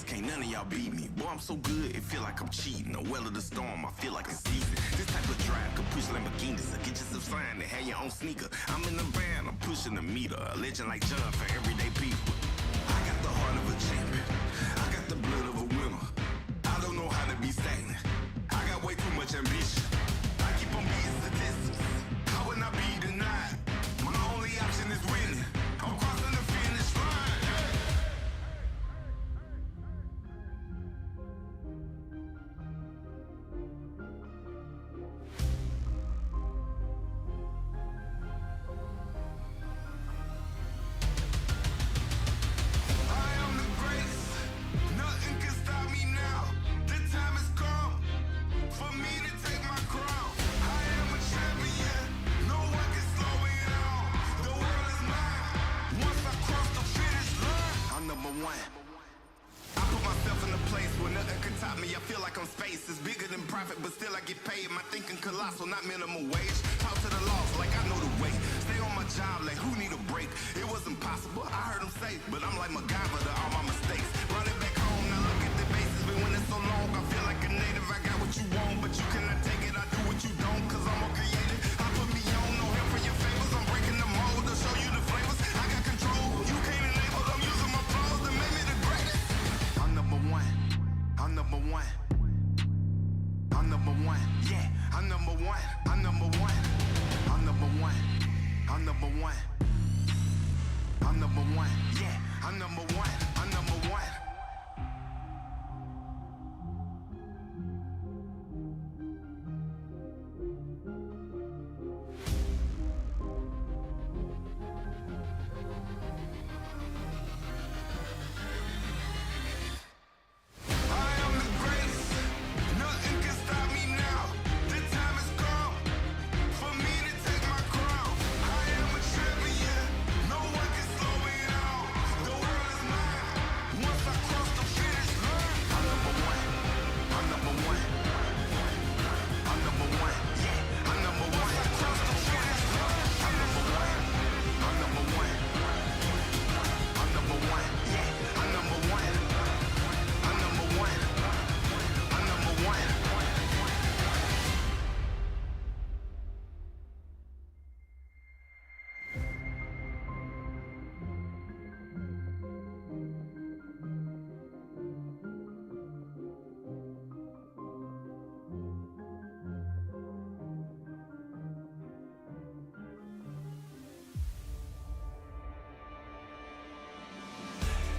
can't none of y'all beat me. Boy, I'm so good, it feel like I'm cheating. A well of the storm, I feel like it's season. This type of drive could push Lamborghinis. So get yourself signed and have your own sneaker. I'm in the van, I'm pushing the meter. A legend like John for everyday people. I got the heart of a champion. I got the blood of a winner. I don't know how to be stagnant. I got way too much ambition. I keep on beating statistics. How would I be denied? My only option is winning. I'm crossing the finish line. I am the greatest. Nothing can stop me now. The time has come for me to take my crown. I am a champion. No one can slow me down. The world is mine. Once I cross the finish line, I'm number one. I put myself in a place where nothing can top me. I feel like I'm space. It's bigger than profit, but still I get paid. My thinking colossal, not minimum wage. Talk to the loss like I know the way. Stay on my job like who need a break? It wasn't possible, I heard him say, but I'm like MacGyver to all my mistakes. Running back home, now look at the bases. Been winning so long, I feel like a native. I got what you want, but you cannot take it. I do what you don't, cause I'm more creative. I put me on, no help for your favors. I'm breaking the mold to show you the flavors. I got control, you can't enable. I'm using my flaws to make me the greatest. I'm number one. I'm number one. I'm number one. Yeah, I'm number one. I'm number one. I'm number one. I'm number one. I'm number one. Yeah, I'm number one. I'm number one. I am the greatest. Nothing can stop me now. The time has come for me to take my crown. I am a champion. No one can slow me down. The world is mine. Once I cross the finish line, I'm number one. I'm number one. I'm number one. Yeah, I'm number one. Once I cross the finish line, I'm number one. I'm number one. I'm number one. Yeah, I'm number one. I'm number one. I'm number one.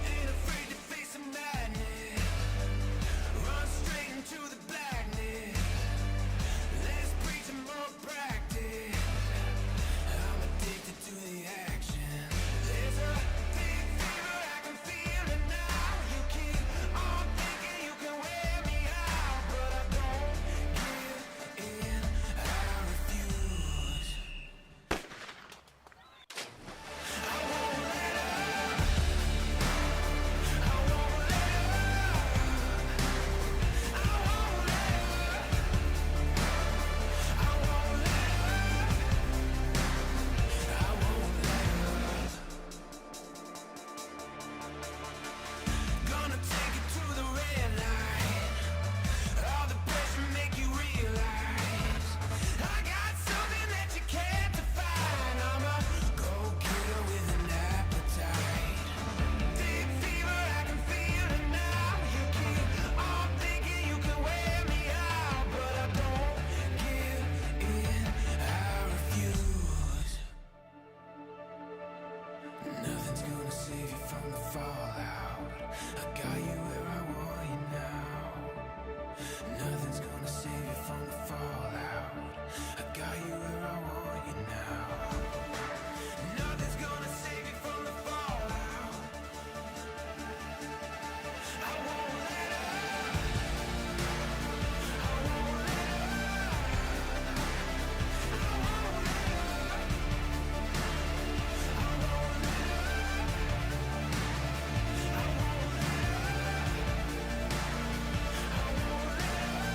Ain't afraid to face the madness. Run straight into the blackness. Less preaching, more practice. I'm addicted to the action. There's a big fever, I can feel it now. You keep on thinking you can wear me out, but I don't give in, I refuse. I won't let up. I won't let up. I won't let up. I won't let up. I won't let up. Gonna take it to the red light. All the pressure make you realize I got something that you can't define. I'm a go-getter with an appetite. Big fever, I can feel it now. You keep on thinking you can wear me out, but I don't give in, I refuse. Nothing's gonna save you from the fallout. I got you where I want you now. Nothing's gonna save you from the fallout. I got you where I want you now. Nothing's gonna save you from the fallout. I won't let up. I won't let up. I won't let up. I won't let up. I won't let up.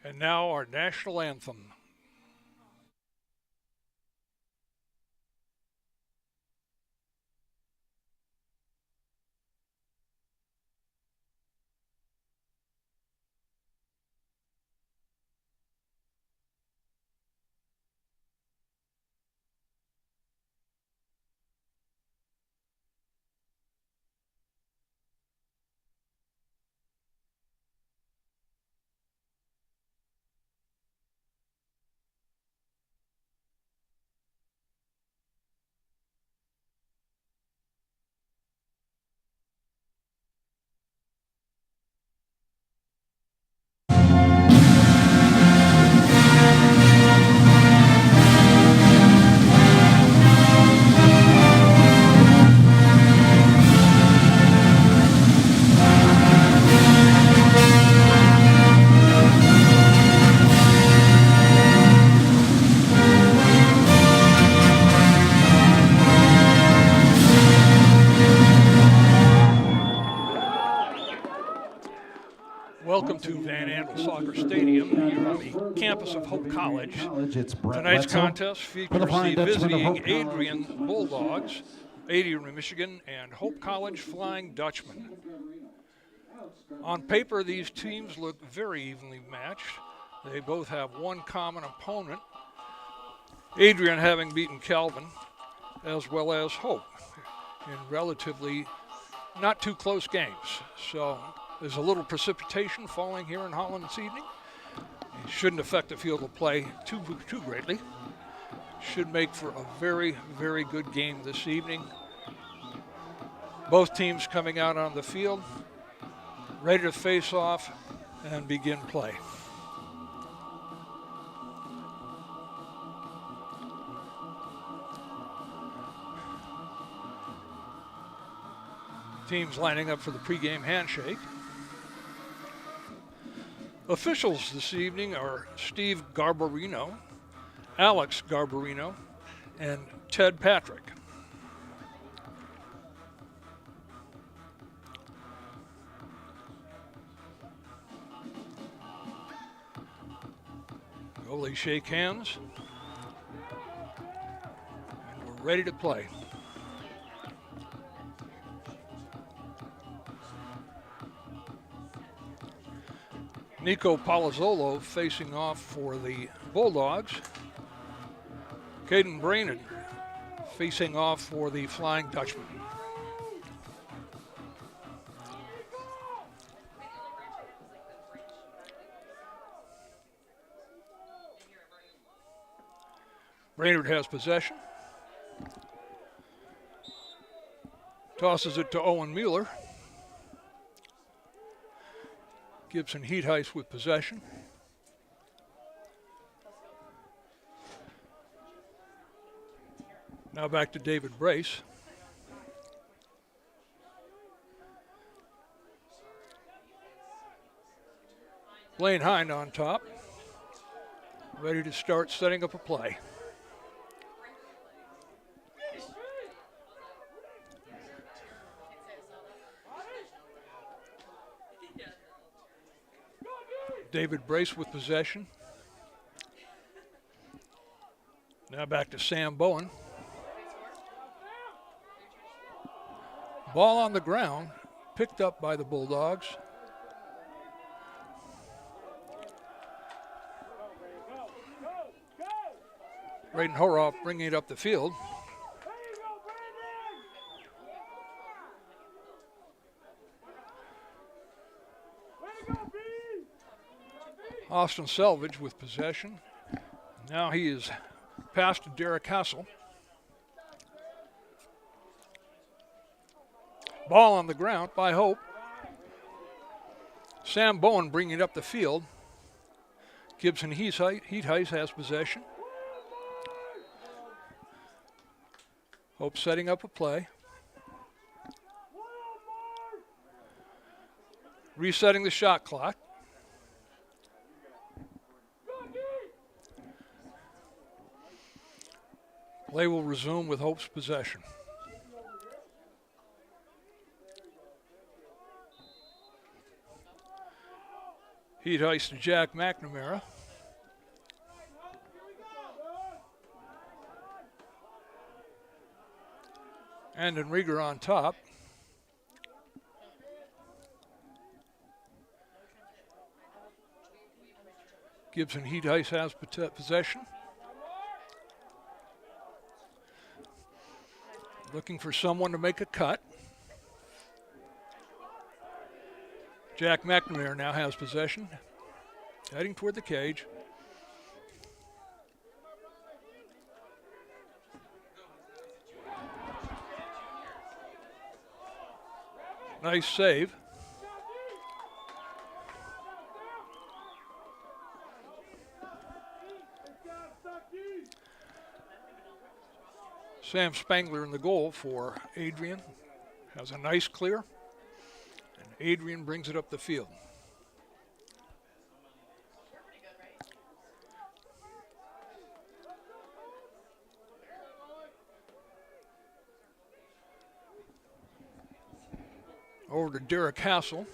And now our national anthem. Welcome to Van Andel Soccer Stadium here on the campus of Hope College. Tonight's contest features the visiting Adrian Bulldogs, Adrian, Michigan, and Hope College Flying Dutchmen. On paper, these teams look very evenly matched. They both have one common opponent, Adrian having beaten Calvin, as well as Hope, in relatively not too close games. So there's a little precipitation falling here in Holland this evening. It shouldn't affect the field of play too greatly. Should make for a very, very good game this evening. Both teams coming out on the field, ready to face off and begin play. Teams lining up for the pregame handshake. Officials this evening are Steve Garbarino, Alex Garbarino, and Ted Patrick. Goalies shake hands, and we're ready to play. Nico Palazzolo facing off for the Bulldogs. Caden Brainerd facing off for the Flying Dutchman. Brainerd has possession. Tosses it to Owen Mueller. Gibson Heatheis with possession. Now back to David Brace. Blaine Hind on top. Ready to start setting up a play. David Brace with possession. Now back to Sam Bowen. Ball on the ground, picked up by the Bulldogs. Braden Horoff bringing it up the field. Austin Selvage with possession. Now he is passed to Derek Hassel. Ball on the ground by Hope. Sam Bowen bringing it up the field. Gibson Heatheis has possession. Hope setting up a play. Resetting the shot clock. Play will resume with Hope's possession. Heat ice to Jack McNamara. And Enriger on top. Gibson Heat ice has possession. Looking for someone to make a cut. Jack McNamara now has possession. Heading toward the cage. Nice save. Sam Spangler in the goal for Adrian. Has a nice clear. And Adrian brings it up the field. Over to Derek Hassel.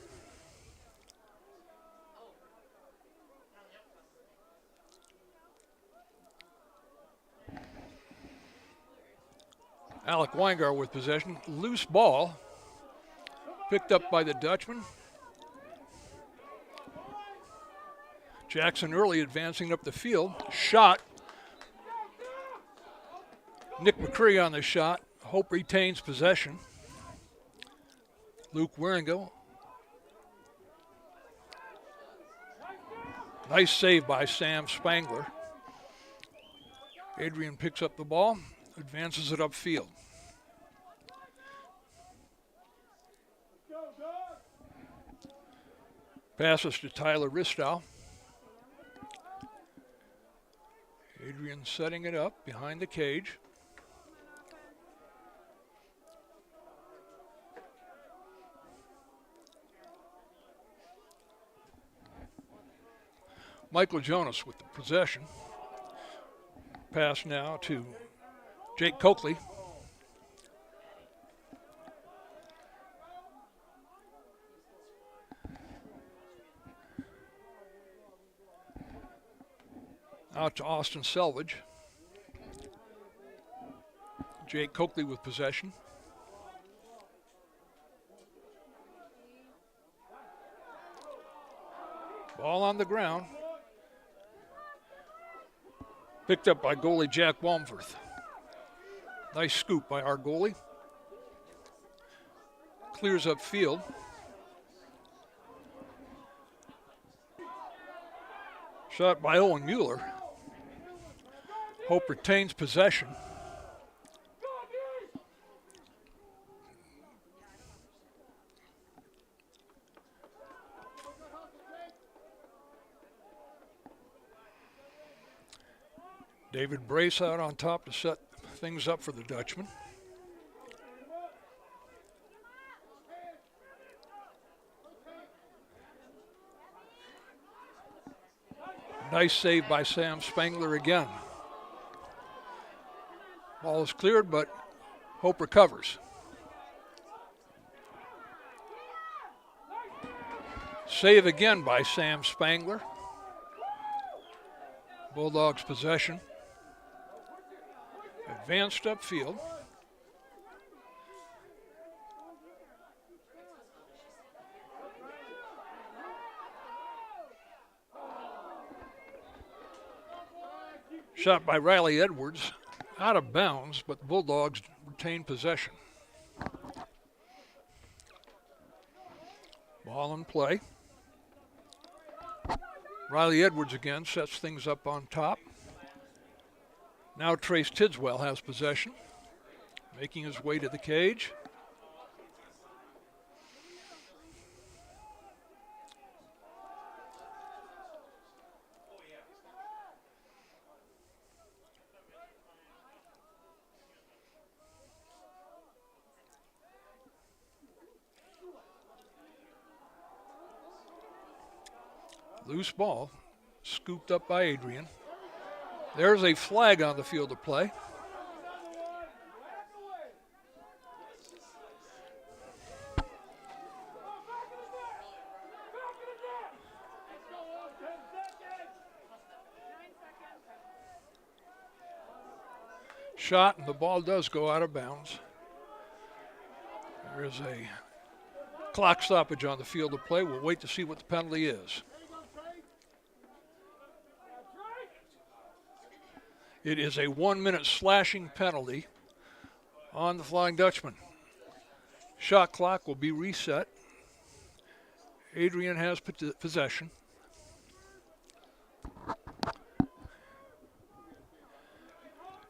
Alec Weingar with possession. Loose ball. Picked up by the Dutchman. Jackson Early advancing up the field. Shot. Nick McCree on the shot. Hope retains possession. Luke Wieringo. Nice save by Sam Spangler. Adrian picks up the ball, advances it upfield. Passes to Tyler Ristow. Adrian setting it up behind the cage. Michael Jonas with the possession. Pass now to Jake Coakley. Out to Austin Selvage. Jake Coakley with possession. Ball on the ground. Picked up by goalie Jack Walmforth. Nice scoop by our goalie. Clears up field. Shot by Owen Mueller. Hope retains possession. David Brace out on top to set things up for the Dutchman. Nice save by Sam Spangler again. Ball is cleared, but Hope recovers. Save again by Sam Spangler. Bulldogs possession. Advanced upfield. Shot by Riley Edwards, out of bounds, but the Bulldogs retain possession. Ball in play. Riley Edwards again sets things up on top. Now Trace Tidswell has possession, making his way to the cage. Loose ball, scooped up by Adrian. There's a flag on the field of play. shot, and the ball does go out of bounds. There's a clock stoppage on the field of play. We'll wait to see what the penalty is. It is a 1-minute slashing penalty on the Flying Dutchman. Shot clock will be reset. Adrian has possession.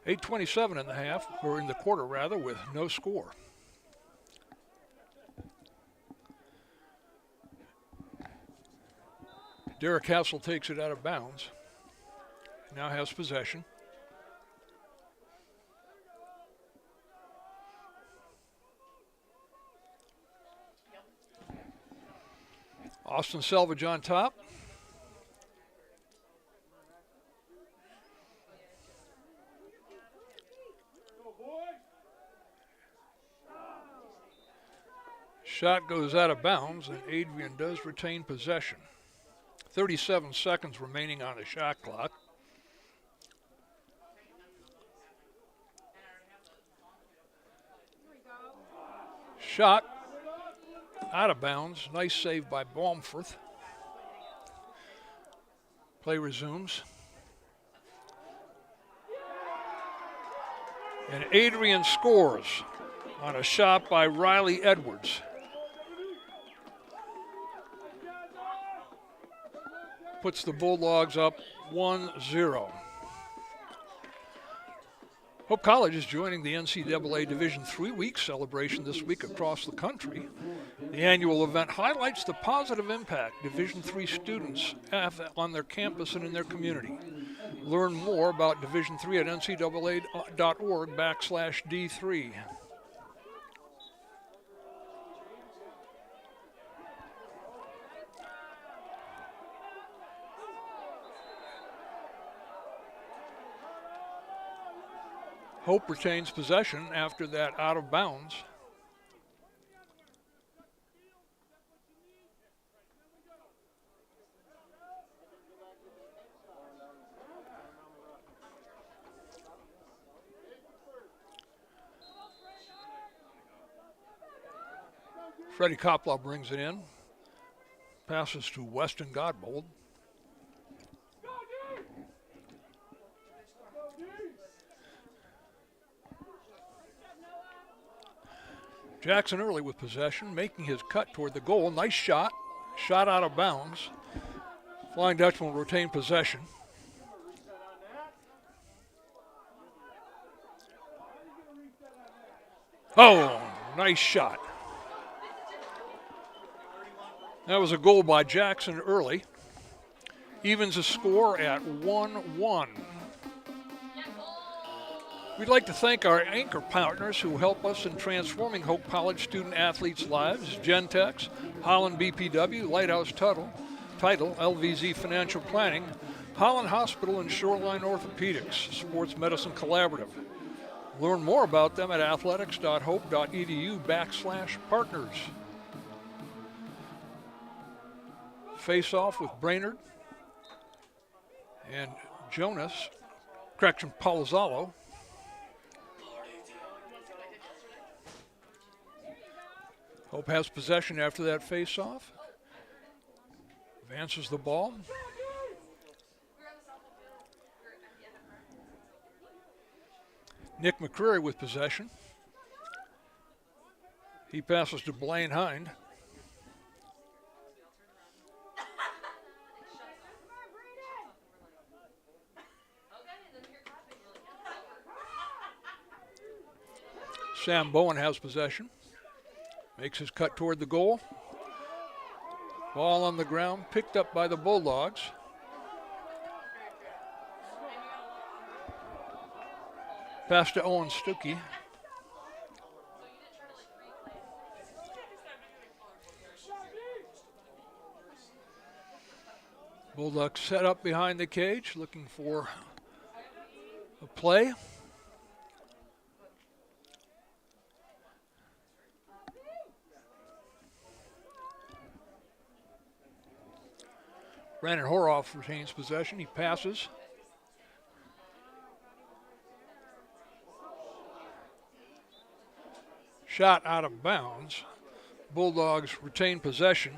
.8:27 in the half, or in the quarter rather, with no score. Derek Hassel takes it out of bounds. Now has possession. Austin Selvage on top. Shot goes out of bounds, and Adrian does retain possession. 37 seconds remaining on the shot clock. Shot out of bounds. Nice save by Baumforth. Play resumes. And Adrian scores on a shot by Riley Edwards. Puts the Bulldogs up 1-0. Hope College is joining the NCAA Division III week celebration this week across the country. The annual event highlights the positive impact Division III students have on their campus and in their community. Learn more about Division III at ncaa.org/D3. Hope retains possession after that out of bounds. Freddie Koplow brings it in. Passes to Weston Godbold. Jackson Early with possession, making his cut toward the goal. Nice shot. Shot out of bounds. Flying Dutchman will retain possession. Oh, nice shot. That was a goal by Jackson Early. Evens the score at 1-1. We'd like to thank our anchor partners who help us in transforming Hope College student athletes' lives: Gentex, Holland BPW, Lighthouse Title, LVZ Financial Planning, Holland Hospital and Shoreline Orthopedics, Sports Medicine Collaborative. Learn more about them at athletics.hope.edu/partners. Face off with Brainerd and Palazzolo. Hope has possession after that face-off. Advances the ball. Nick McCreary with possession. He passes to Blaine Hind. Sam Bowen has possession. Makes his cut toward the goal. Ball on the ground, picked up by the Bulldogs. Pass to Owen Stuckey. Bulldogs set up behind the cage, looking for a play. Brandon Horoff retains possession. He passes. Shot out of bounds. Bulldogs retain possession.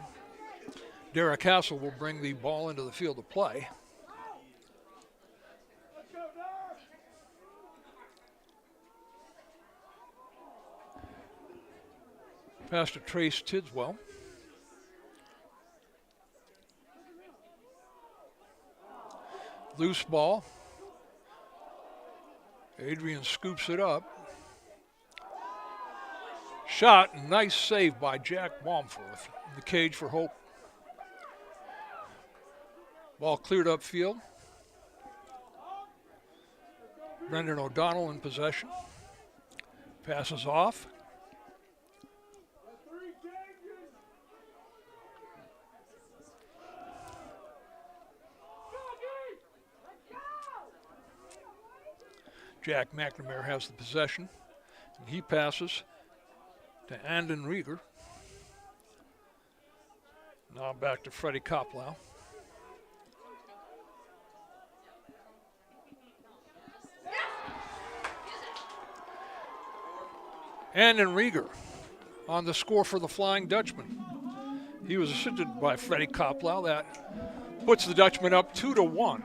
Dara Castle will bring the ball into the field of play. Pass to Trace Tidswell. Loose ball. Adrian scoops it up. Shot, nice save by Jack Baumforth. In the cage for Hope. Ball cleared upfield. Brendan O'Donnell in possession. Passes off. Jack McNamara has the possession. And he passes to Andon Rieger. Now back to Freddie Koplow. Andon Rieger on the score for the Flying Dutchman. He was assisted by Freddie Koplow. That puts the Dutchman up 2-1.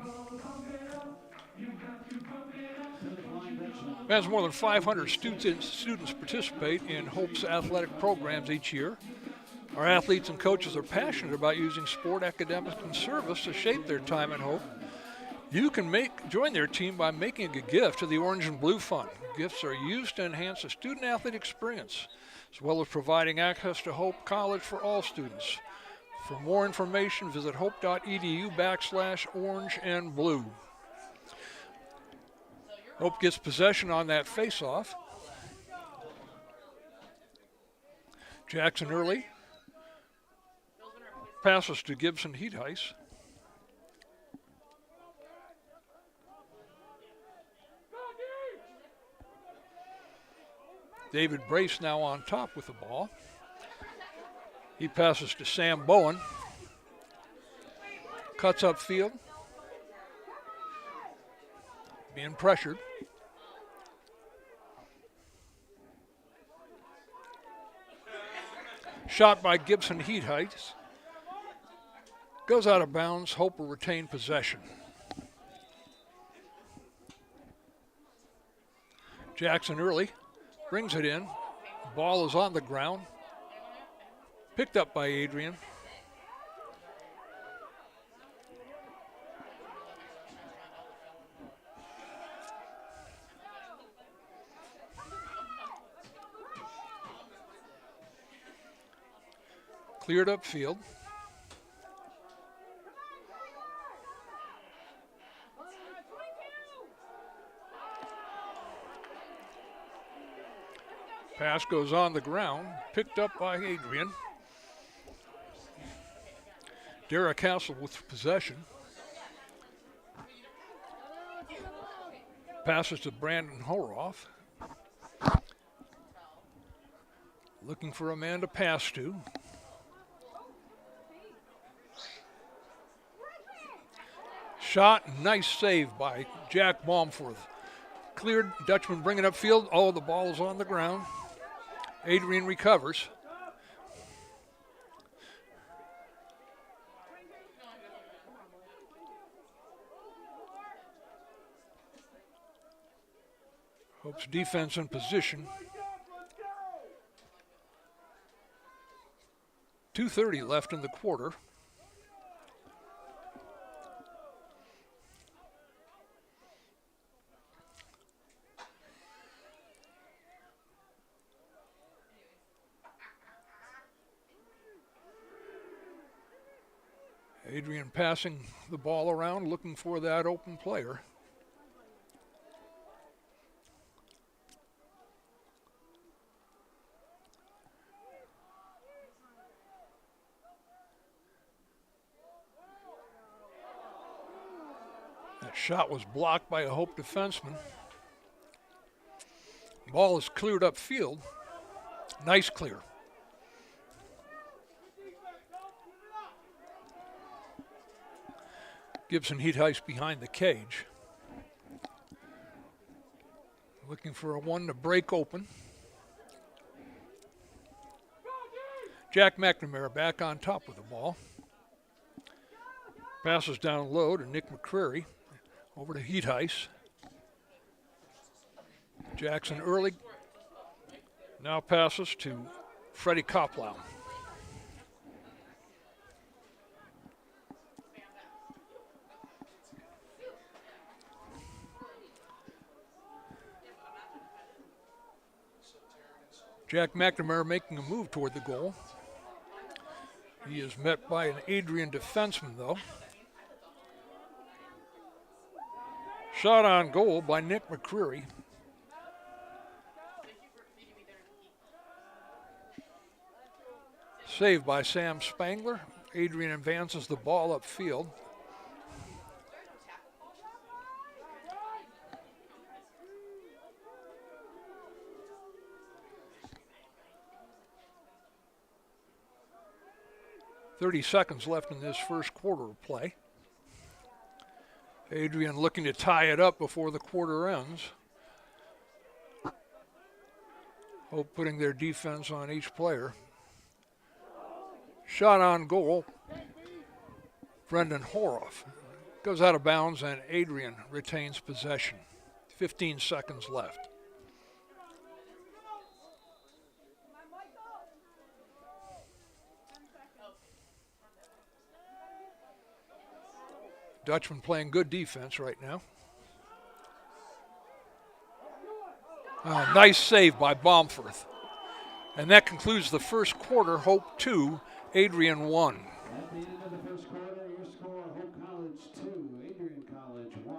As more than 500 students participate in Hope's athletic programs each year. Our athletes and coaches are passionate about using sport, academics, and service to shape their time at Hope. You can join their team by making a gift to the Orange and Blue Fund. Gifts are used to enhance the student-athlete experience, as well as providing access to Hope College for all students. For more information, visit hope.edu/orange and blue. Hope gets possession on that face-off. Jackson Early passes to Gibson Heatheis. David Brace now on top with the ball. He passes to Sam Bowen. Cuts upfield. Being pressured. Shot by Gibson Heatheis. Goes out of bounds. Hope will retain possession. Jackson Early brings it in. Ball is on the ground. Picked up by Adrian. Cleared upfield. Pass goes on the ground, picked up by Adrian. Dara Castle with possession. Passes to Brandon Horoff. Looking for a man to pass to. Shot, nice save by Jack Baumforth. Cleared, Dutchman bringing upfield. Oh, the ball is on the ground. Adrian recovers. Hope's defense in position. 2:30 left in the quarter. Adrian passing the ball around, looking for that open player. That shot was blocked by a Hope defenseman. Ball is cleared upfield. Nice clear. Gibson Heatheis behind the cage. Looking for a one to break open. Jack McNamara back on top with the ball. Passes down low to Nick McCreary. Over to Heat Heis. Jackson Early now passes to Freddie Koplow. Jack McNamara making a move toward the goal. He is met by an Adrian defenseman, though. Shot on goal by Nick McCreary. Saved by Sam Spangler. Adrian advances the ball upfield. .30 seconds left in this first quarter of play. Adrian looking to tie it up before the quarter ends. Hope putting their defense on each player. Shot on goal. Brendan Horoff goes out of bounds and Adrian retains possession. 15 seconds left. Dutchman playing good defense right now. Nice save by Bomforth. And that concludes the first quarter. Hope 2, Adrian 1. At the end of the first quarter, your score, Hope College 2, Adrian College 1.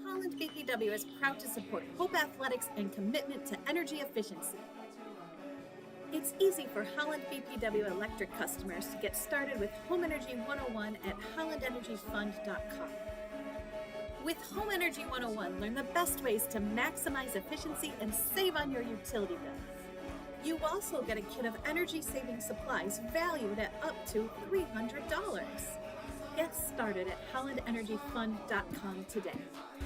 Holland BPW is proud to support Hope Athletics and commitment to energy efficiency. It's easy for Holland BPW electric customers to get started with Home Energy 101 at hollandenergyfund.com. With Home Energy 101, learn the best ways to maximize efficiency and save on your utility bills. You also get a kit of energy-saving supplies valued at up to $300. Get started at hollandenergyfund.com today.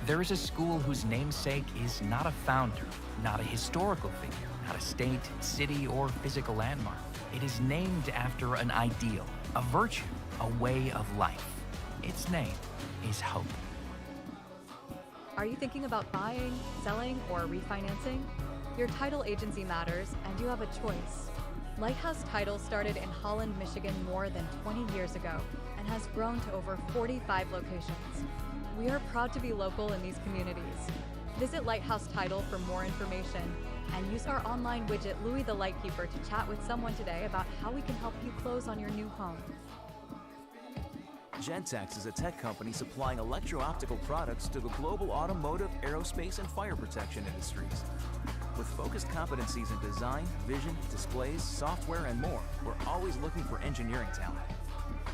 There is a school whose namesake is not a founder, not a historical figure, not a state, city, or physical landmark. It is named after an ideal, a virtue, a way of life. Its name is hope. Are you thinking about buying, selling, or refinancing? Your title agency matters, and you have a choice. Lighthouse Title started in Holland, Michigan more than 20 years ago and has grown to over 45 locations. We are proud to be local in these communities. Visit Lighthouse Title for more information and use our online widget Louis the Lightkeeper to chat with someone today about how we can help you close on your new home. Gentex is a tech company supplying electro-optical products to the global automotive, aerospace, and fire protection industries. With focused competencies in design, vision, displays, software, and more, we're always looking for engineering talent.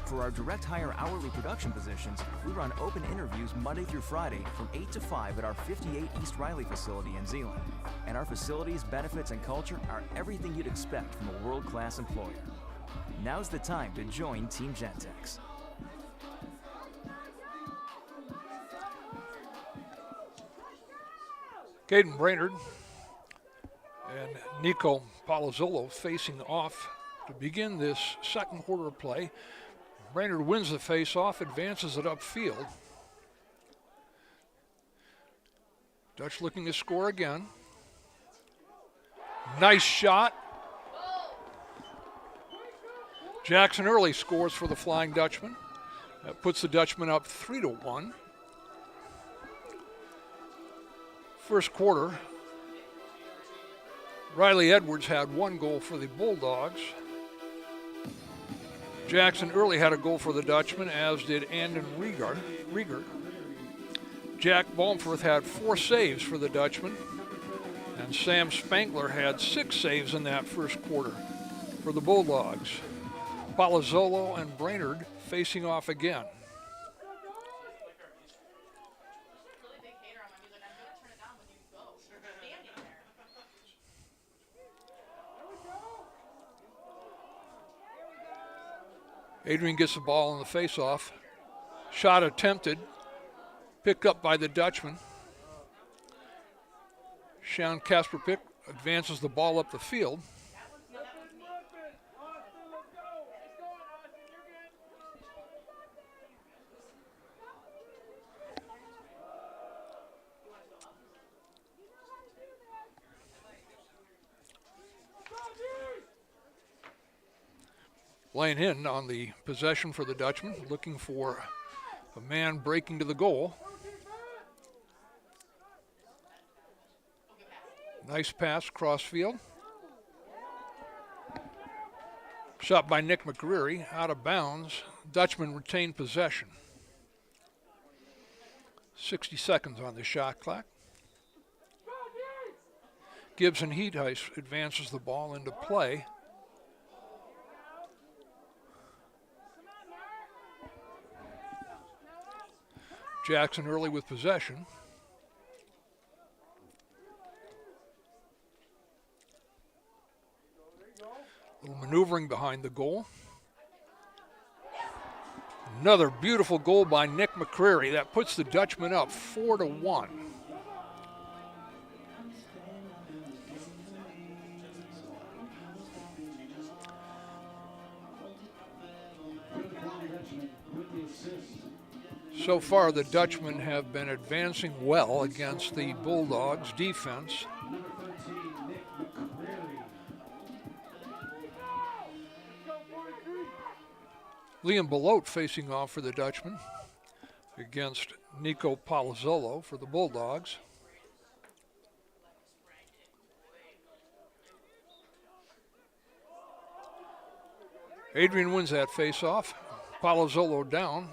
For our direct hire hourly production positions, we run open interviews Monday through Friday from 8 to 5 at our 58 East Riley facility in Zeeland. And our facilities, benefits, and culture are everything you'd expect from a world-class employer. Now's the time to join Team Gentex. Caden Brainerd and Nico Palazzolo facing off to begin this second quarter of play. Brainerd wins the face-off, advances it upfield. Dutch looking to score again. Nice shot. Jackson Early scores for the Flying Dutchman. That puts the Dutchman up 3-1. First quarter, Riley Edwards had one goal for the Bulldogs. Jackson Early had a goal for the Dutchman, as did Andon Rieger. Jack Balmforth had 4 saves for the Dutchman, and Sam Spangler had 6 saves in that first quarter for the Bulldogs. Palazzolo and Brainerd facing off again. Adrian gets the ball in the face-off. Shot attempted. Picked up by the Dutchman. Sean Kasperpick advances the ball up the field. Laying in on the possession for the Dutchman, looking for a man breaking to the goal. Nice pass cross field. Shot by Nick McCreary, out of bounds. Dutchman retained possession. 60 seconds on the shot clock. Gibson Heatheis advances the ball into play. Jackson early with possession. A little maneuvering behind the goal. Another beautiful goal by Nick McCreary. That puts the Dutchman up 4-1. So far, the Dutchmen have been advancing well against the Bulldogs' defense. Liam Belote facing off for the Dutchmen against Nico Palazzolo for the Bulldogs. Adrian wins that face-off. Palazzolo down.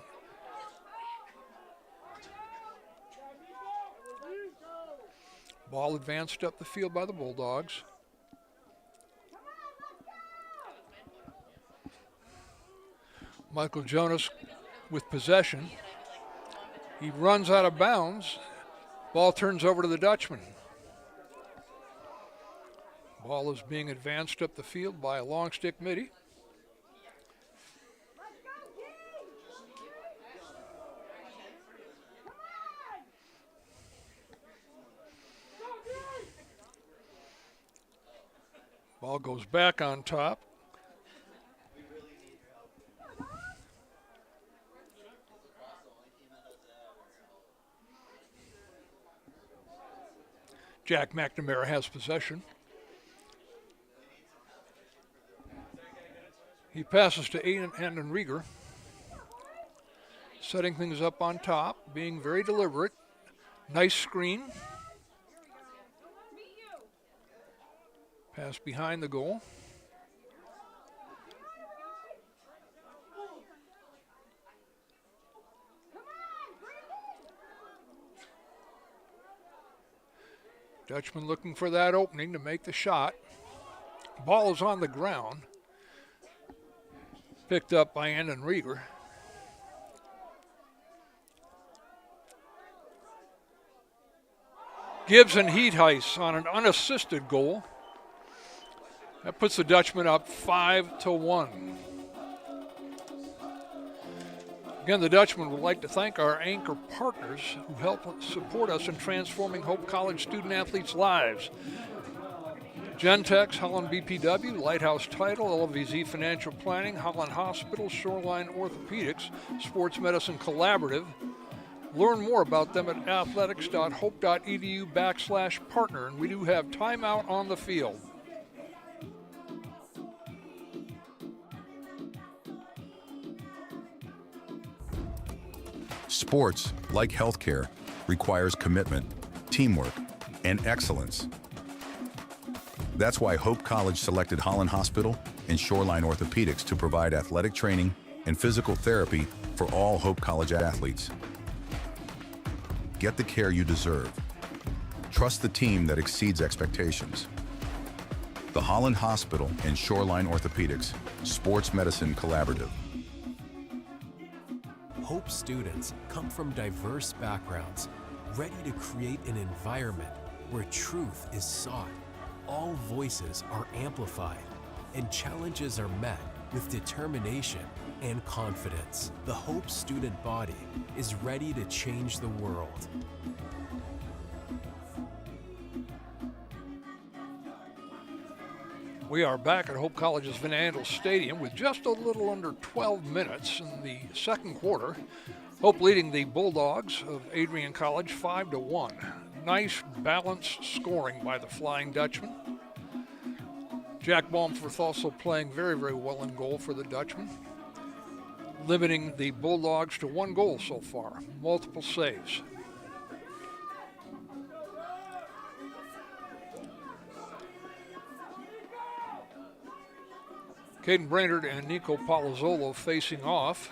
Ball advanced up the field by the Bulldogs. Michael Jonas with possession. He runs out of bounds. Ball turns over to the Dutchman. Ball is being advanced up the field by a long stick midi. Ball goes back on top. Jack McNamara has possession. He passes to Anden Rieger. Setting things up on top, being very deliberate. Nice screen. Pass behind the goal. Dutchman looking for that opening to make the shot. Ball is on the ground. Picked up by Anden Rieger. Gibson Heatheis on an unassisted goal. That puts the Dutchman up 5-1. Again, the Dutchman would like to thank our anchor partners who help support us in transforming Hope College student athletes' lives. Gentex, Holland BPW, Lighthouse Title, LVZ Financial Planning, Holland Hospital, Shoreline Orthopedics, Sports Medicine Collaborative. Learn more about them at athletics.hope.edu/partner, and we do have timeout on the field. Sports, like healthcare, requires commitment, teamwork, and excellence. That's why Hope College selected Holland Hospital and Shoreline Orthopedics to provide athletic training and physical therapy for all Hope College athletes. Get the care you deserve. Trust the team that exceeds expectations. The Holland Hospital and Shoreline Orthopedics Sports Medicine Collaborative. Hope students come from diverse backgrounds, ready to create an environment where truth is sought, all voices are amplified, and challenges are met with determination and confidence. The Hope student body is ready to change the world. We are back at Hope College's Van Andel Stadium with just a little under 12 minutes in the second quarter. Hope leading the Bulldogs of Adrian College 5-1. Nice balanced scoring by the Flying Dutchman. Jack Baumforth also playing very, very well in goal for the Dutchman, limiting the Bulldogs to 1 goal so far, multiple saves. Caden Brainerd and Nico Palazzolo facing off.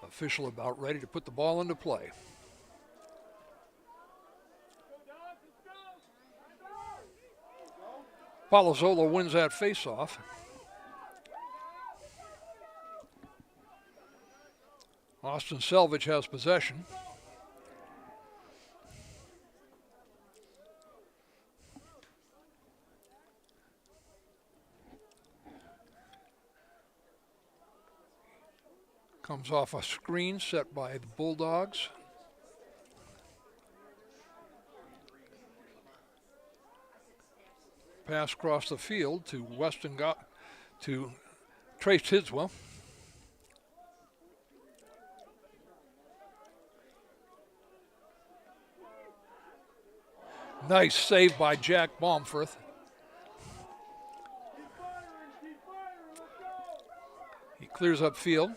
Official about ready to put the ball into play. Palazzolo wins that faceoff. Austin Selvage has possession. Comes off a screen set by the Bulldogs. Pass across the field to to Trace Tidswell. Nice save by Jack Baumforth. He clears up field.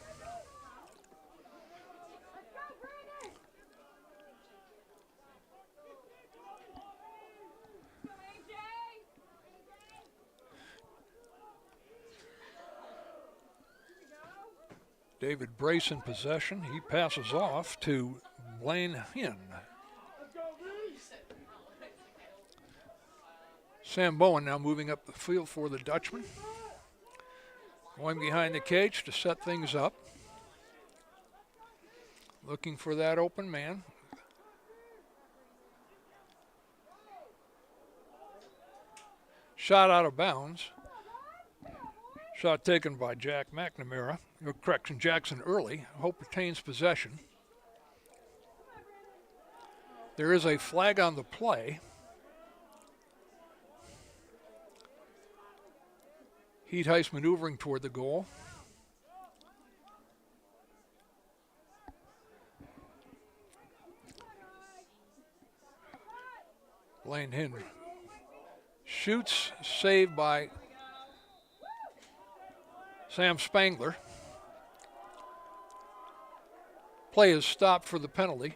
David Brace in possession. He passes off to Blaine Hinn. Sam Bowen now moving up the field for the Dutchman. Going behind the cage to set things up. Looking for that open man. Shot out of bounds. Shot taken by Jack McNamara. Correction, Jackson Early. Hope retains possession. There is a flag on the play. Heat Heist maneuvering toward the goal. Blaine Hinn shoots, saved by Sam Spangler. Play is stopped for the penalty.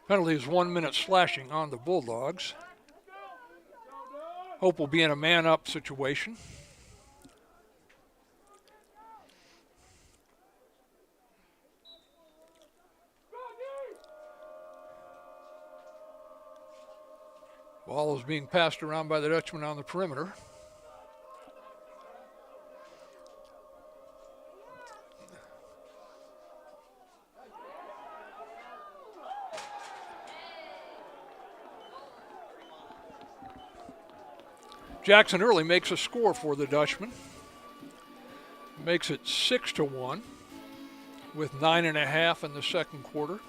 Penalty is 1 minute slashing on the Bulldogs. Hope will be in a man-up situation. Ball is being passed around by the Dutchman on the perimeter. Jackson Early makes a score for the Dutchman. Makes it 6-1 with 9.5 in the second quarter.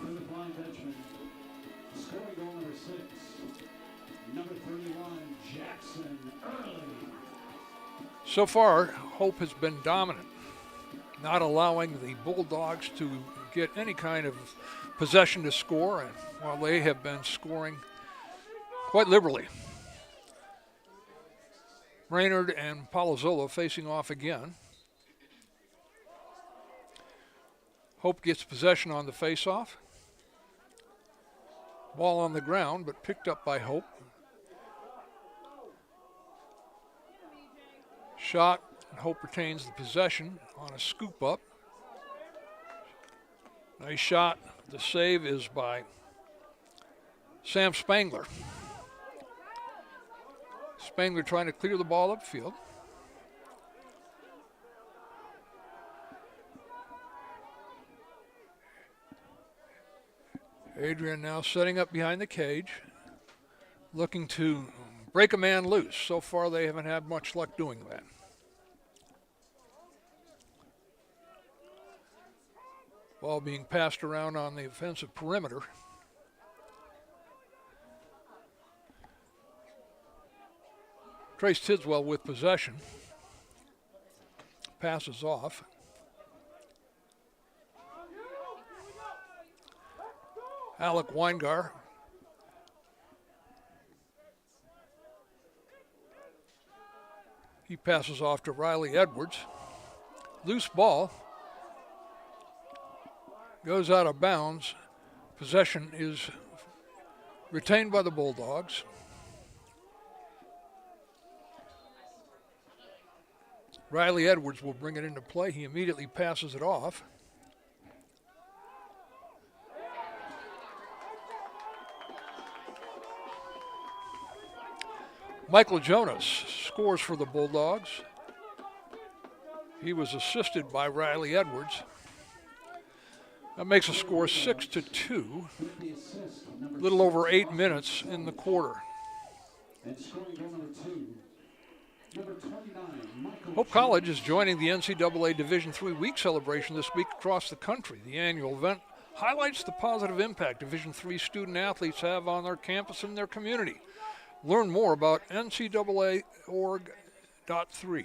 Scoring goal number 6, number 31, Jackson Early. So far, Hope has been dominant, not allowing the Bulldogs to get any kind of possession to score, and while they have been scoring quite liberally. Brainerd and Palazzolo facing off again. Hope gets possession on the faceoff. Ball on the ground, but picked up by Hope. Shot, and Hope retains the possession on a scoop up. Nice shot. The save is by Sam Spangler. Spangler trying to clear the ball upfield. Adrian now setting up behind the cage, looking to break a man loose. So far, they haven't had much luck doing that. Ball being passed around on the offensive perimeter. Trace Tidswell with possession. Passes off. Alec Weingar. He passes off to Riley Edwards. Loose ball. Goes out of bounds. Possession is retained by the Bulldogs. Riley Edwards will bring it into play. He immediately passes it off. Michael Jonas scores for the Bulldogs. He was assisted by Riley Edwards. That makes the score 6-2. A little over 8 minutes in the quarter. Hope College is joining the NCAA Division III week celebration this week across the country. The annual event highlights the positive impact Division III student athletes have on their campus and their community. Learn more about NCAA.org.3.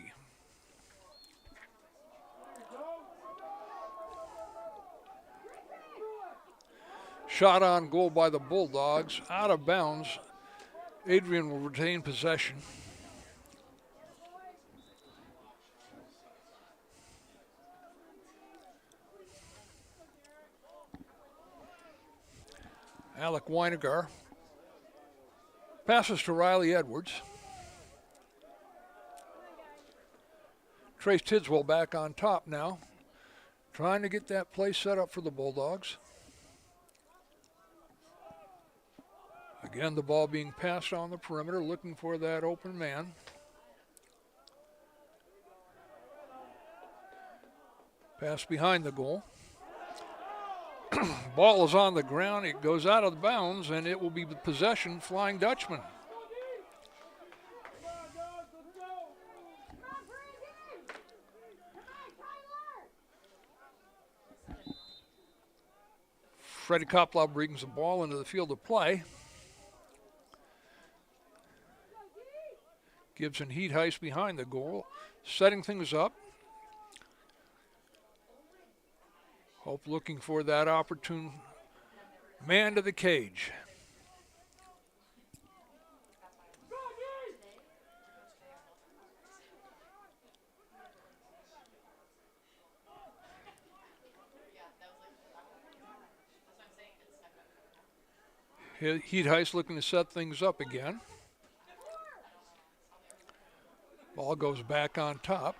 Shot on goal by the Bulldogs, out of bounds. Adrian will retain possession. Alec Weinegar passes to Riley Edwards. Trace Tidswell back on top now, trying to get that play set up for the Bulldogs. Again, the ball being passed on the perimeter, looking for that open man. Pass behind the goal. Ball is on the ground. It goes out of bounds, and it will be possession, Flying Dutchman. Freddie Koplow brings the ball into the field of play. Gibson Heat Heist behind the goal, setting things up. Hope looking for that opportune man to the cage. Heat Heist looking to set things up again. Ball goes back on top.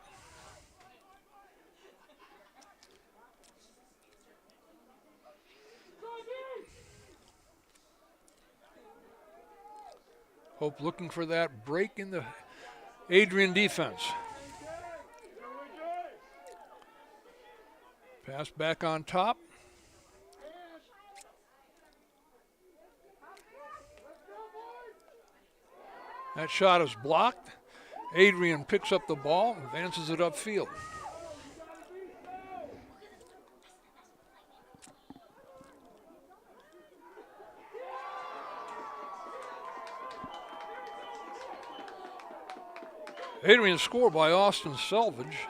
Hope looking for that break in the Adrian defense. Pass back on top. That shot is blocked. Adrian picks up the ball and advances it upfield. Adrian scored by Austin Selvage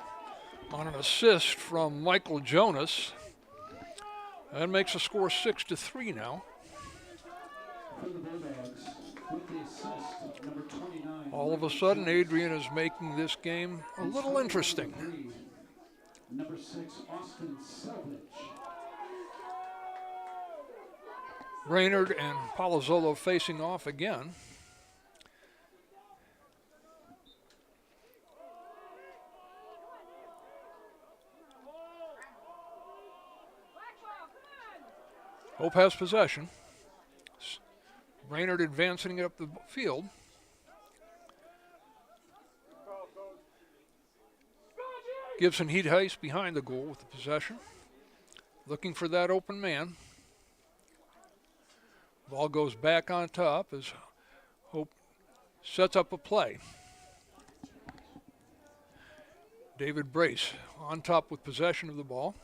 on an assist from Michael Jonas. That makes the score 6-3 now. All of a sudden, Adrian is making this game a little interesting. Number 6, Austin Selvage. Raynard and Palazzolo facing off again. Hope has possession. Raynard advancing it up the field. Gibson Heat Heist behind the goal with the possession. Looking for that open man. Ball goes back on top as Hope Sets up a play. David Brace on top with possession of the ball.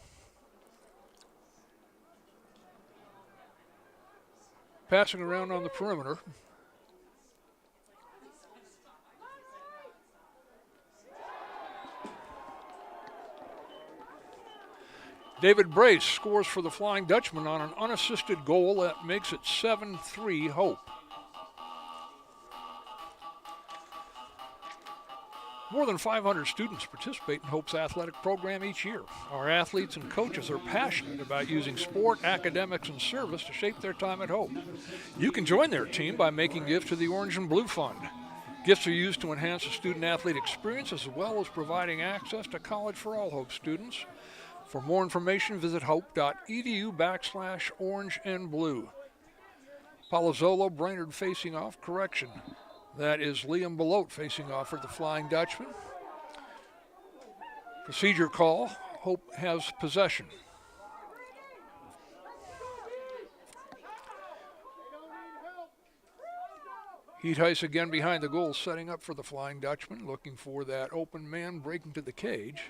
Passing around on the perimeter. David Brace scores for the Flying Dutchman on an unassisted goal that makes it 7-3 Hope. More than 500 students participate in Hope's athletic program each year. Our athletes and coaches are passionate about using sport, academics, and service to shape their time at Hope. You can join their team by making gifts to the Orange and Blue Fund. Gifts are used to enhance the student-athlete experience as well as providing access to college for all Hope students. For more information, visit hope.edu/orange and blue. Palazzolo Brainerd facing off, correction. That is Liam Belote facing off for the Flying Dutchman. Procedure call. Hope has possession. Heat Heiss again behind the goal, setting up for the Flying Dutchman, looking for that open man breaking to the cage.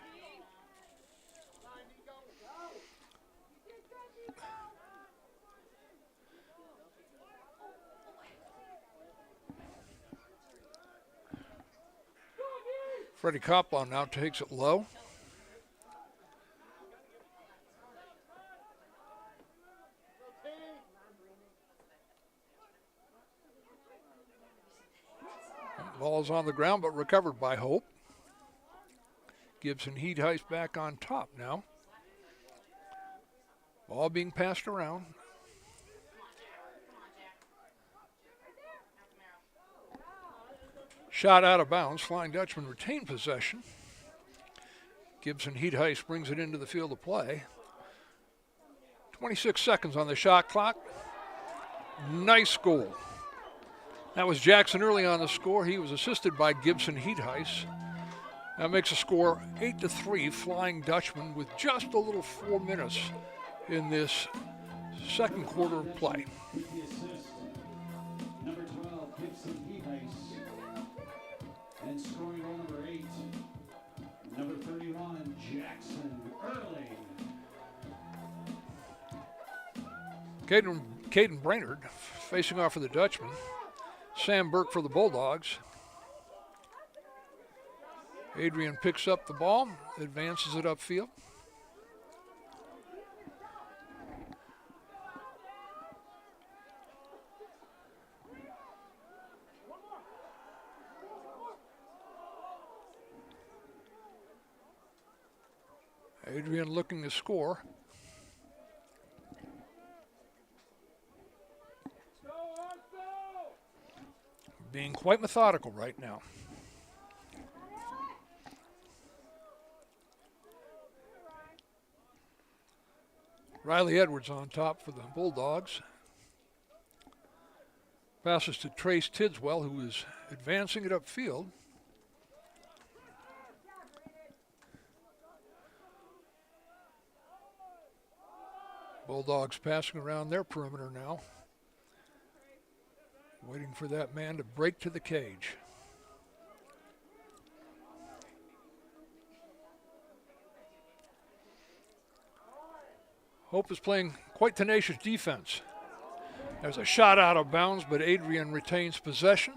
Freddie Coplon now takes it low. Ball is on the ground but recovered by Hope. Gibson Heat Heiss back on top now. Ball being passed around. Shot out of bounds. Flying Dutchman retained possession. Gibson Heat Heiss brings it into the field of play. 26 seconds on the shot clock. Nice goal. That was Jackson early on the score. He was assisted by Gibson Heat Heiss. That makes the score 8-3, Flying Dutchman, with just a little 4 minutes in this second quarter of play. With the assist, number 12, Gibson Heat Heiss. And scoring goal number 8, number 31, Jackson Erling. Caden Brainerd facing off for the Dutchman. Sam Burke for the Bulldogs. Adrian picks up the ball, advances it upfield. Adrian looking to score. Being quite methodical right now. Riley Edwards on top for the Bulldogs. Passes to Trace Tidswell, who is advancing it upfield. Bulldogs passing around their perimeter now. Waiting for that man to break to the cage. Hope is playing quite tenacious defense. There's a shot out of bounds, but Adrian retains possession.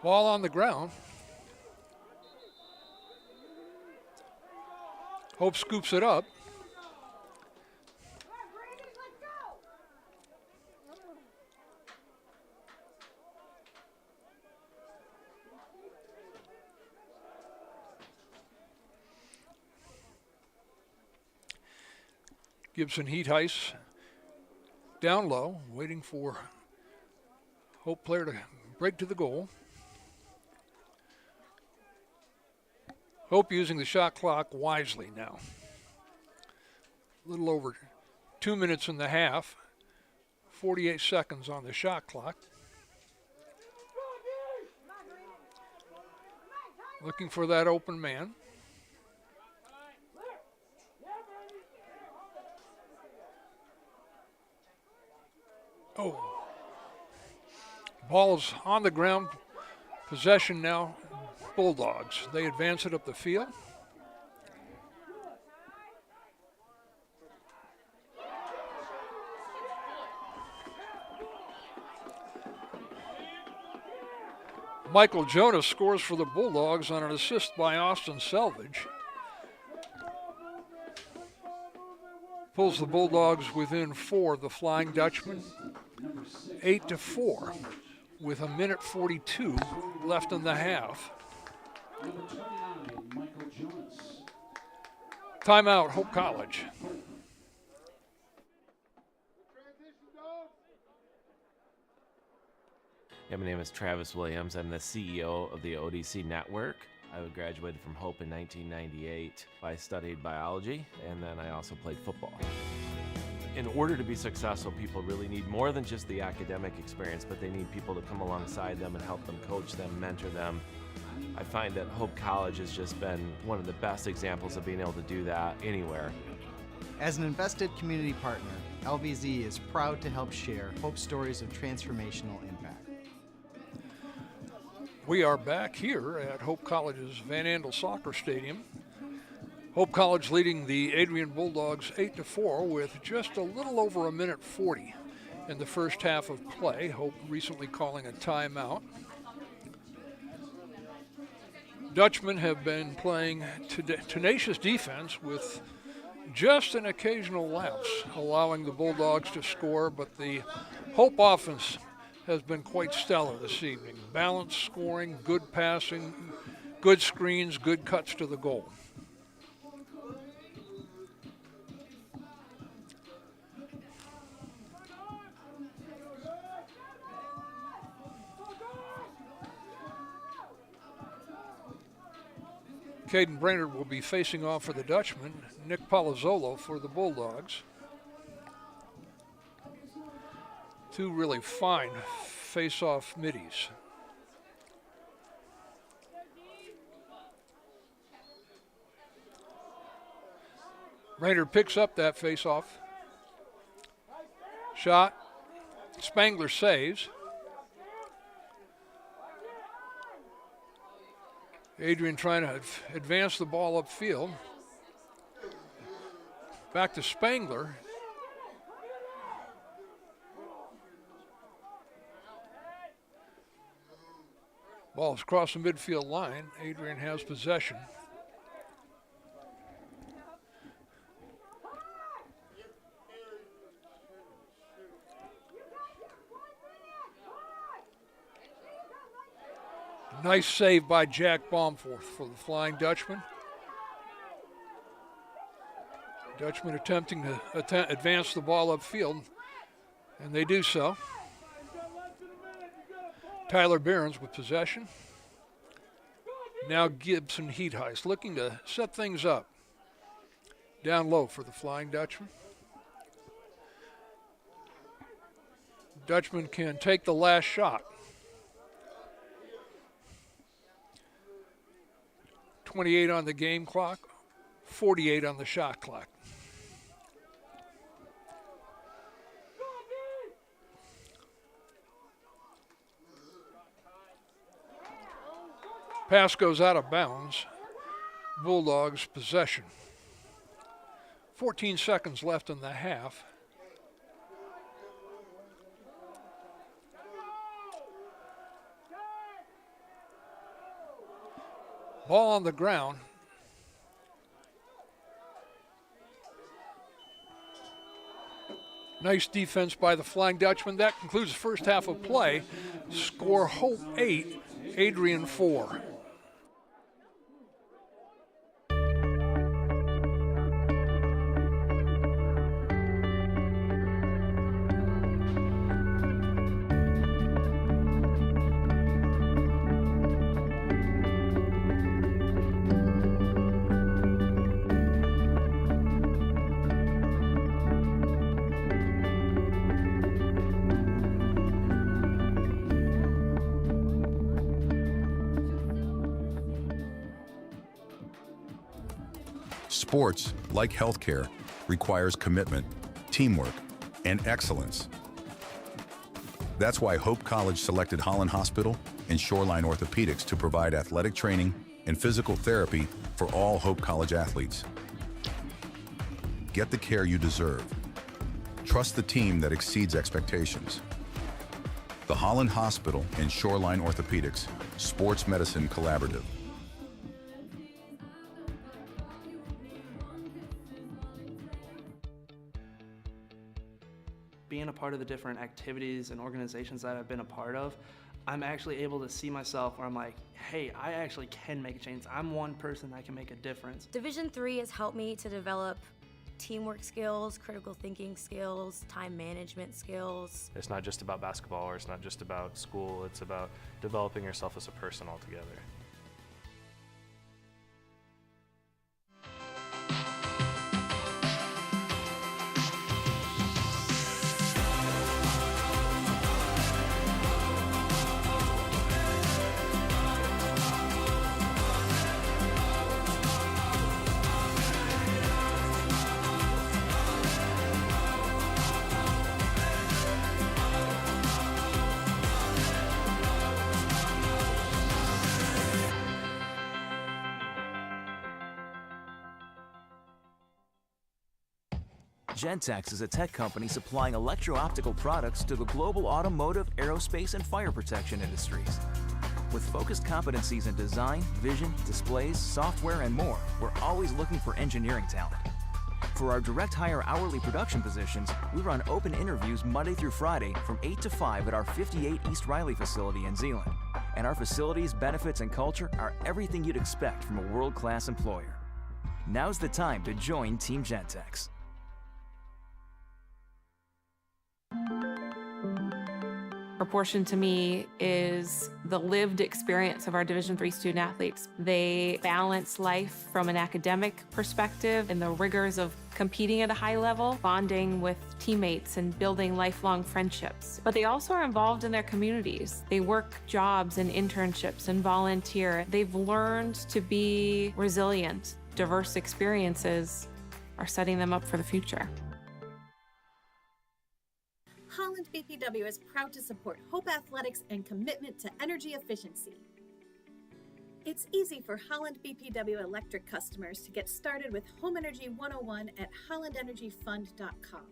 Ball on the ground. Hope scoops it up. Gibson Heat Heiss down low, waiting for Hope player to break to the goal. Hope using the shot clock wisely now. A little over 2 minutes and a half, 48 seconds on the shot clock. Looking for that open man. Oh. Ball is on the ground. Possession now, Bulldogs. They advance it up the field. Michael Jonas scores for the Bulldogs on an assist by Austin Selvage. Pulls the Bulldogs within 4 of the Flying Dutchman, 8-4, with 1:42 left in the half. Number 29, Michael Jonas. Timeout, Hope College. Yeah, my name is Travis Williams. I'm the CEO of the ODC Network. I graduated from Hope in 1998. I studied biology, and then I also played football. In order to be successful, people really need more than just the academic experience, but they need people to come alongside them and help them coach them, mentor them. I find that Hope College has just been one of the best examples of being able to do that anywhere. As an invested community partner, LVZ is proud to help share Hope stories of transformational impact. We are back here at Hope College's Van Andel Soccer Stadium. Hope College leading the Adrian Bulldogs 8-4 with just a little over 1:40 in the first half of play. Hope recently calling a timeout. Dutchmen have been playing tenacious defense with just an occasional lapse, allowing the Bulldogs to score, but the Hope offense has been quite stellar this evening. Balanced scoring, good passing, good screens, good cuts to the goal. Caden Brainerd will be facing off for the Dutchman, Nick Palazzolo for the Bulldogs. Two really fine face-off middies. Brainerd picks up that face-off. Shot. Spangler saves. Adrian trying to advance the ball upfield. Back to Spangler. Ball's across the midfield line. Adrian has possession. Nice save by Jack Baumforth for the Flying Dutchman. Dutchman attempting to advance the ball upfield, and they do so. Tyler Behrens with possession. Now Gibson Heatheist looking to set things up. Down low for the Flying Dutchman. Dutchman can take the last shot. 28 on the game clock, 48 on the shot clock. Pass goes out of bounds. Bulldogs possession. 14 seconds left in the half. Ball on the ground. Nice defense by the Flying Dutchman. That concludes the first half of play. Score Hope 8, Adrian 4. Sports, like healthcare, requires commitment, teamwork, and excellence. That's why Hope College selected Holland Hospital and Shoreline Orthopedics to provide athletic training and physical therapy for all Hope College athletes. Get the care you deserve. Trust the team that exceeds expectations. The Holland Hospital and Shoreline Orthopedics Sports Medicine Collaborative. Being a part of the different activities and organizations that I've been a part of, I'm actually able to see myself where I'm like, hey, I actually can make a change. I'm one person that can make a difference. Division III has helped me to develop teamwork skills, critical thinking skills, time management skills. It's not just about basketball, or it's not just about school, it's about developing yourself as a person altogether. Gentex is a tech company supplying electro-optical products to the global automotive, aerospace, and fire protection industries. With focused competencies in design, vision, displays, software, and more, we're always looking for engineering talent. For our direct hire hourly production positions, we run open interviews Monday through Friday from 8 to 5 at our 58 East Riley facility in Zeeland. And our facilities, benefits, and culture are everything you'd expect from a world-class employer. Now's the time to join Team Gentex. Proportion to me is the lived experience of our Division III student athletes. They balance life from an academic perspective and the rigors of competing at a high level, bonding with teammates and building lifelong friendships. But they also are involved in their communities. They work jobs and internships and volunteer. They've learned to be resilient. Diverse experiences are setting them up for the future. Holland BPW is proud to support Hope Athletics and commitment to energy efficiency. It's easy for Holland BPW electric customers to get started with Home Energy 101 at hollandenergyfund.com.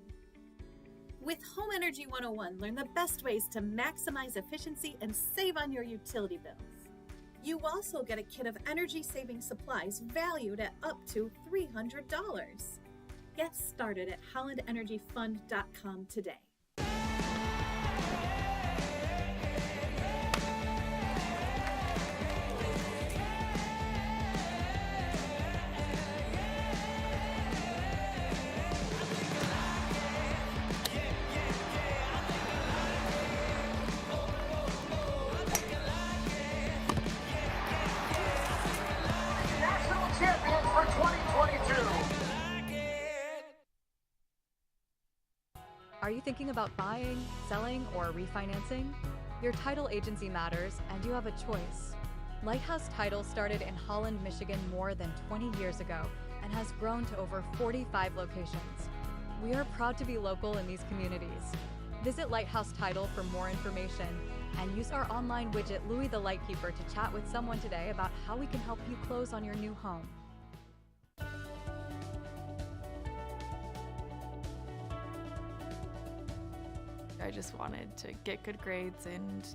With Home Energy 101, learn the best ways to maximize efficiency and save on your utility bills. You also get a kit of energy-saving supplies valued at up to $300. Get started at hollandenergyfund.com today. Are you thinking about buying, selling, or refinancing? Your title agency matters, and you have a choice. Lighthouse Title started in Holland, Michigan more than 20 years ago and has grown to over 45 locations. We are proud to be local in these communities. Visit Lighthouse Title for more information and use our online widget Louis the Lightkeeper to chat with someone today about how we can help you close on your new home. I just wanted to get good grades and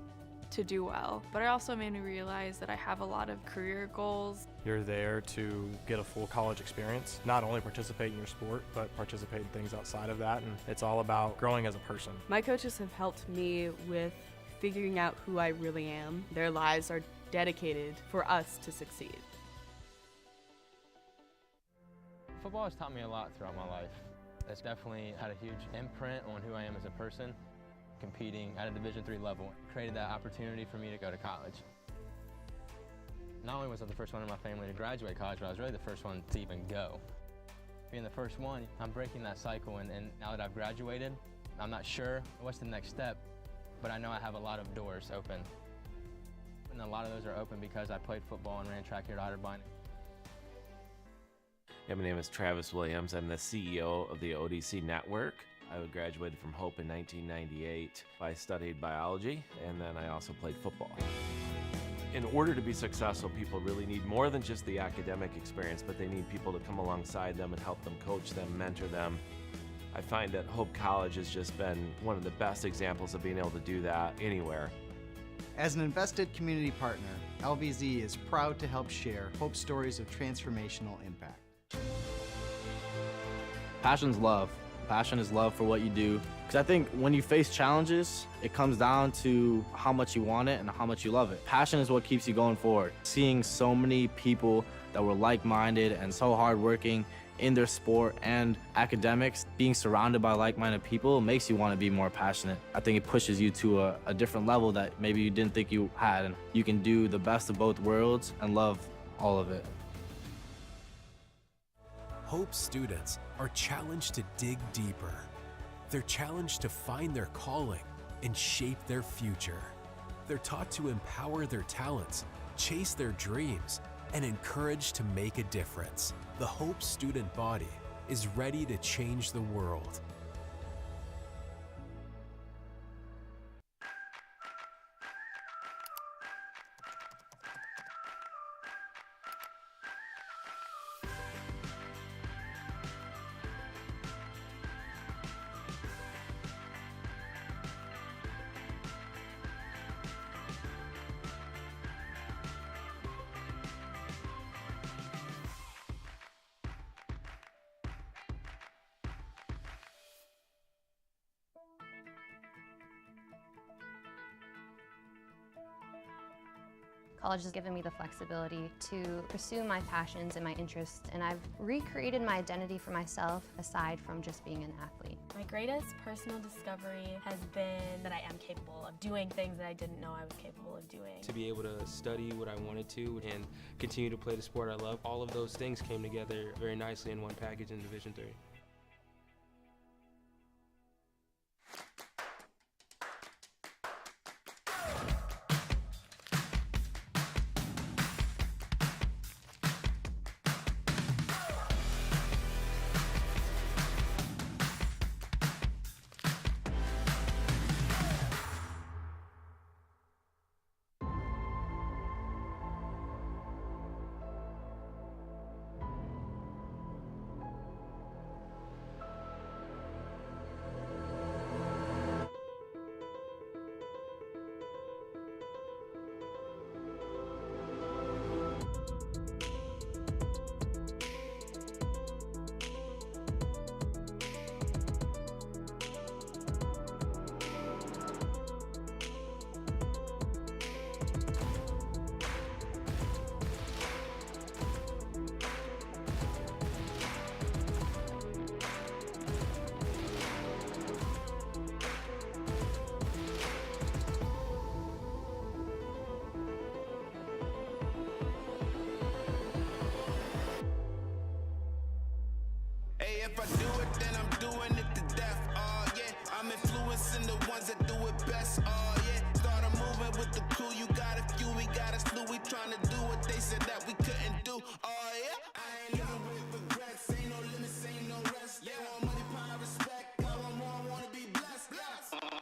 to do well. But it also made me realize that I have a lot of career goals. You're there to get a full college experience, not only participate in your sport, but participate in things outside of that, and it's all about growing as a person. My coaches have helped me with figuring out who I really am. Their lives are dedicated for us to succeed. Football has taught me a lot throughout my life. It's definitely had a huge imprint on who I am as a person. Competing at a Division III level created that opportunity for me to go to college. Not only was I the first one in my family to graduate college, but I was really the first one to even go. Being the first one, I'm breaking that cycle, and now that I've graduated, I'm not sure what's the next step, but I know I have a lot of doors open. And a lot of those are open because I played football and ran track here at Otterbein. Yeah, my name is Travis Williams. I'm the CEO of the ODC Network. I graduated from Hope in 1998. I studied biology, and then I also played football. In order to be successful, people really need more than just the academic experience, but they need people to come alongside them and help them, coach them, mentor them. I find that Hope College has just been one of the best examples of being able to do that anywhere. As an invested community partner, LVZ is proud to help share Hope stories of transformational impact. Passion's love. Passion is love for what you do. Because I think when you face challenges, it comes down to how much you want it and how much you love it. Passion is what keeps you going forward. Seeing so many people that were like-minded and so hardworking in their sport and academics, being surrounded by like-minded people makes you want to be more passionate. I think it pushes you to a different level that maybe you didn't think you had, and you can do the best of both worlds and love all of it. Hope students are challenged to dig deeper. They're challenged to find their calling and shape their future. They're taught to empower their talents, chase their dreams, and encouraged to make a difference. The Hope student body is ready to change the world. College has given me the flexibility to pursue my passions and my interests, and I've recreated my identity for myself aside from just being an athlete. My greatest personal discovery has been that I am capable of doing things that I didn't know I was capable of doing. To be able to study what I wanted to and continue to play the sport I love, all of those things came together very nicely in one package in Division III. If I do it, then I'm doing it to death. Oh yeah, I'm influencing the ones that do it best. Oh yeah, started moving with the crew. You got a few, we got a slew. We trying to do what they said that we couldn't do. Oh yeah, I ain't living with regrets. Ain't no limits, ain't no rest. They want money, power, respect. I want more, wanna be blessed.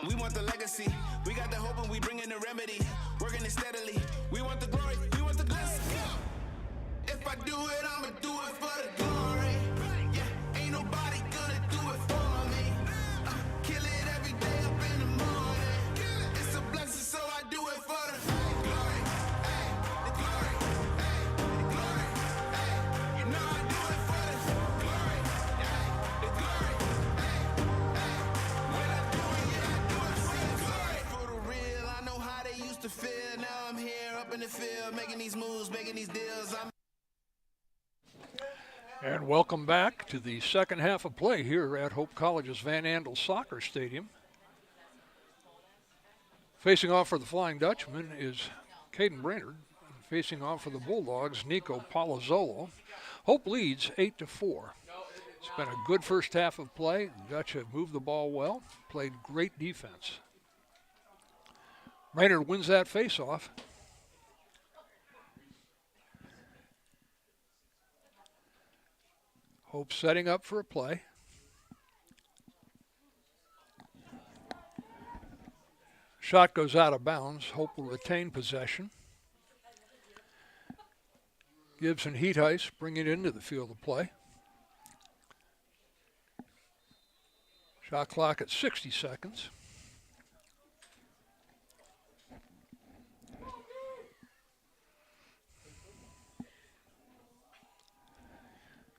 We want the legacy. We got the hope and we bringing the remedy. Working it steadily. We want the glory. We want the glory. If I do it, I'ma do it for the glory. Ain't nobody gonna do it for me. Kill it every day up in the morning. It's a blessing, so I do it for the glory. Ay, the glory. Ay, the glory. Ay, you know I do it for the glory. Ay, the glory. Ay, ay, when I do it, yeah, I do it for the glory. For the real, I know how they used to feel. Now I'm here up in the field, making these moves, making these deals. And welcome back to the second half of play here at Hope College's Van Andel Soccer Stadium. Facing off for the Flying Dutchman is Caden Brainerd. Facing off for the Bulldogs, Nico Palazzolo. Hope leads 8-4. It's been a good first half of play. The Dutch have moved the ball well, played great defense. Brainerd wins that face-off. Hope setting up for a play. Shot goes out of bounds. Hope will retain possession. Gibson Heat Ice bring it into the field of play. Shot clock at 60 seconds.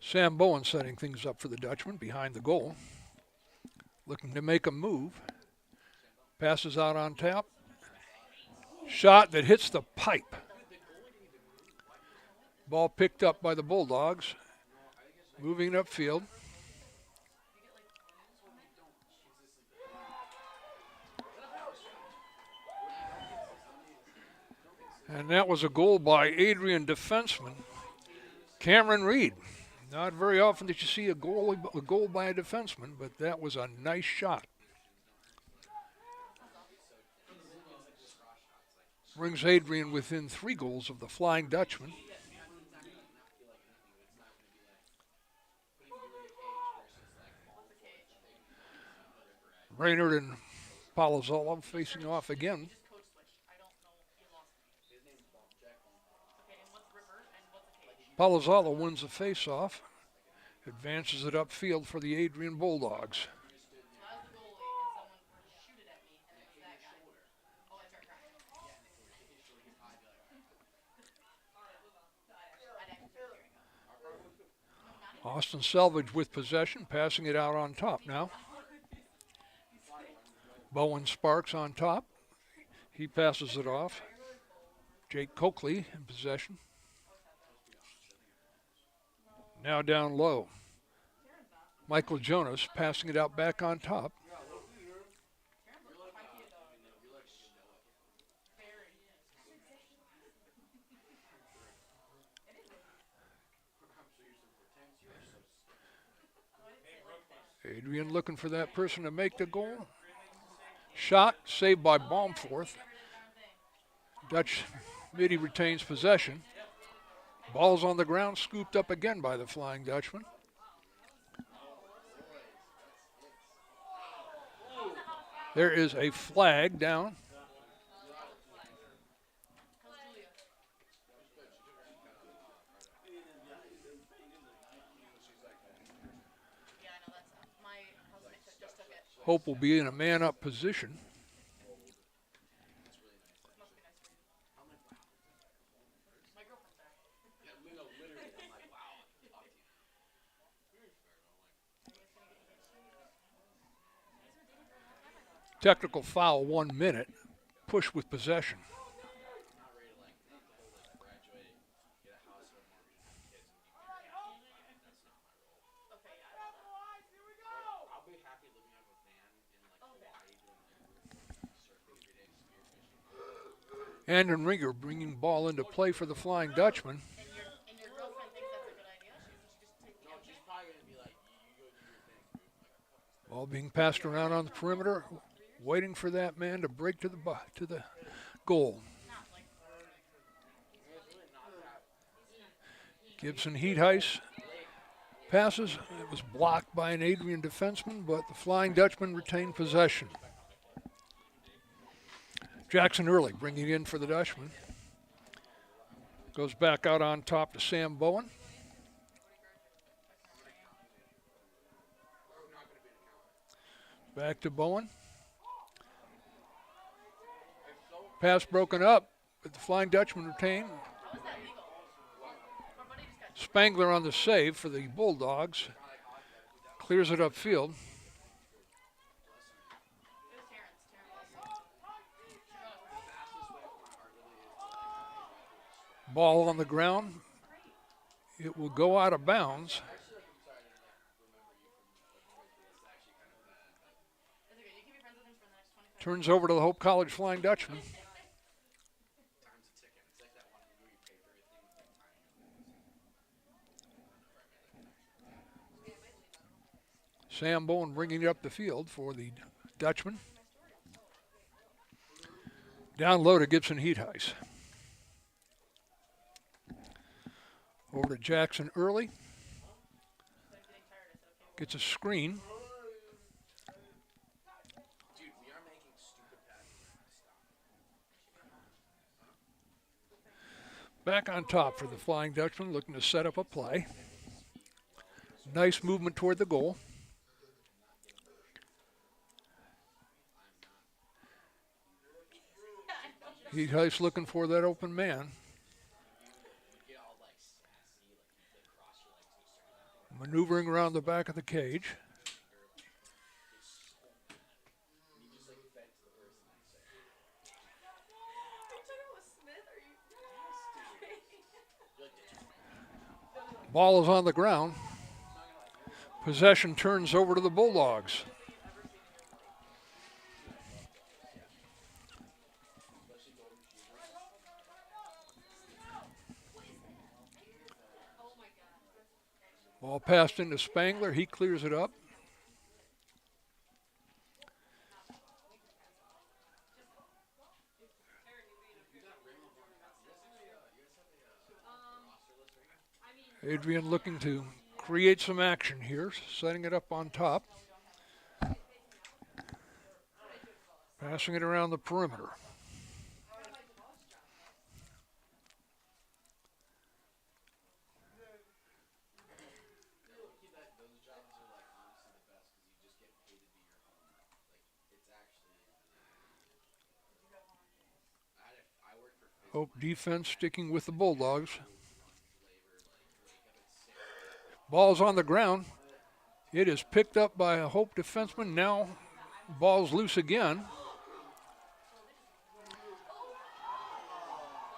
Sam Bowen setting things up for the Dutchman behind the goal. Looking to make a move. Passes out on top. Shot that hits the pipe. Ball picked up by the Bulldogs. Moving upfield. And that was a goal by Adrian defenseman Cameron Reed. Not very often that you see a goal by a defenseman, but that was a nice shot. Brings Adrian within 3 goals of the Flying Dutchman. Brainerd and Palazzolo facing off again. Palazzolo wins the face-off, advances it upfield for the Adrian Bulldogs. Austin Selvage with possession, passing it out on top now. Bowen Sparks on top. He passes it off. Jake Coakley in possession. Now down low. Michael Jonas passing it out back on top. Adrian looking for that person to make the goal. Shot saved by Baumforth. Dutch Midi retains possession. Ball's on the ground, scooped up again by the Flying Dutchman. There is a flag down. Hope will be in a man-up position. Technical foul, 1 minute. Push with possession. Andon Ringer bringing ball into play for the Flying Dutchman. Ball being passed around on the perimeter, waiting for that man to break to the goal. Gibson Heat Ice passes. It was blocked by an Adrian defenseman, but the Flying Dutchman retained possession. Jackson Early bringing in for the Dutchman. Goes back out on top to Sam Bowen. Back to Bowen. Pass broken up, but the Flying Dutchman retained. Spangler on the save for the Bulldogs. Clears it upfield. Ball on the ground. It will go out of bounds. Turns over to the Hope College Flying Dutchman. Sam Bowen bringing it up the field for the Dutchman. Down low to Gibson Heat Ice. Over to Jackson Early. Gets a screen. Back on top for the Flying Dutchman, looking to set up a play. Nice movement toward the goal. He's looking for that open man. Maneuvering around the back of the cage. Ball is on the ground. Possession turns over to the Bulldogs. Ball passed into Spangler. He clears it up. Adrian looking to create some action here, setting it up on top. Passing it around the perimeter. Hope defense sticking with the Bulldogs. Ball's on the ground. It is picked up by a Hope defenseman. Now ball's loose again.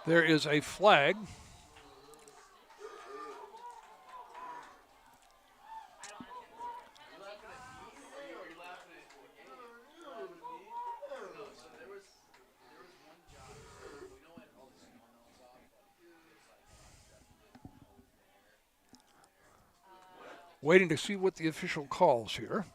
There is a flag. Waiting to see what the official calls here.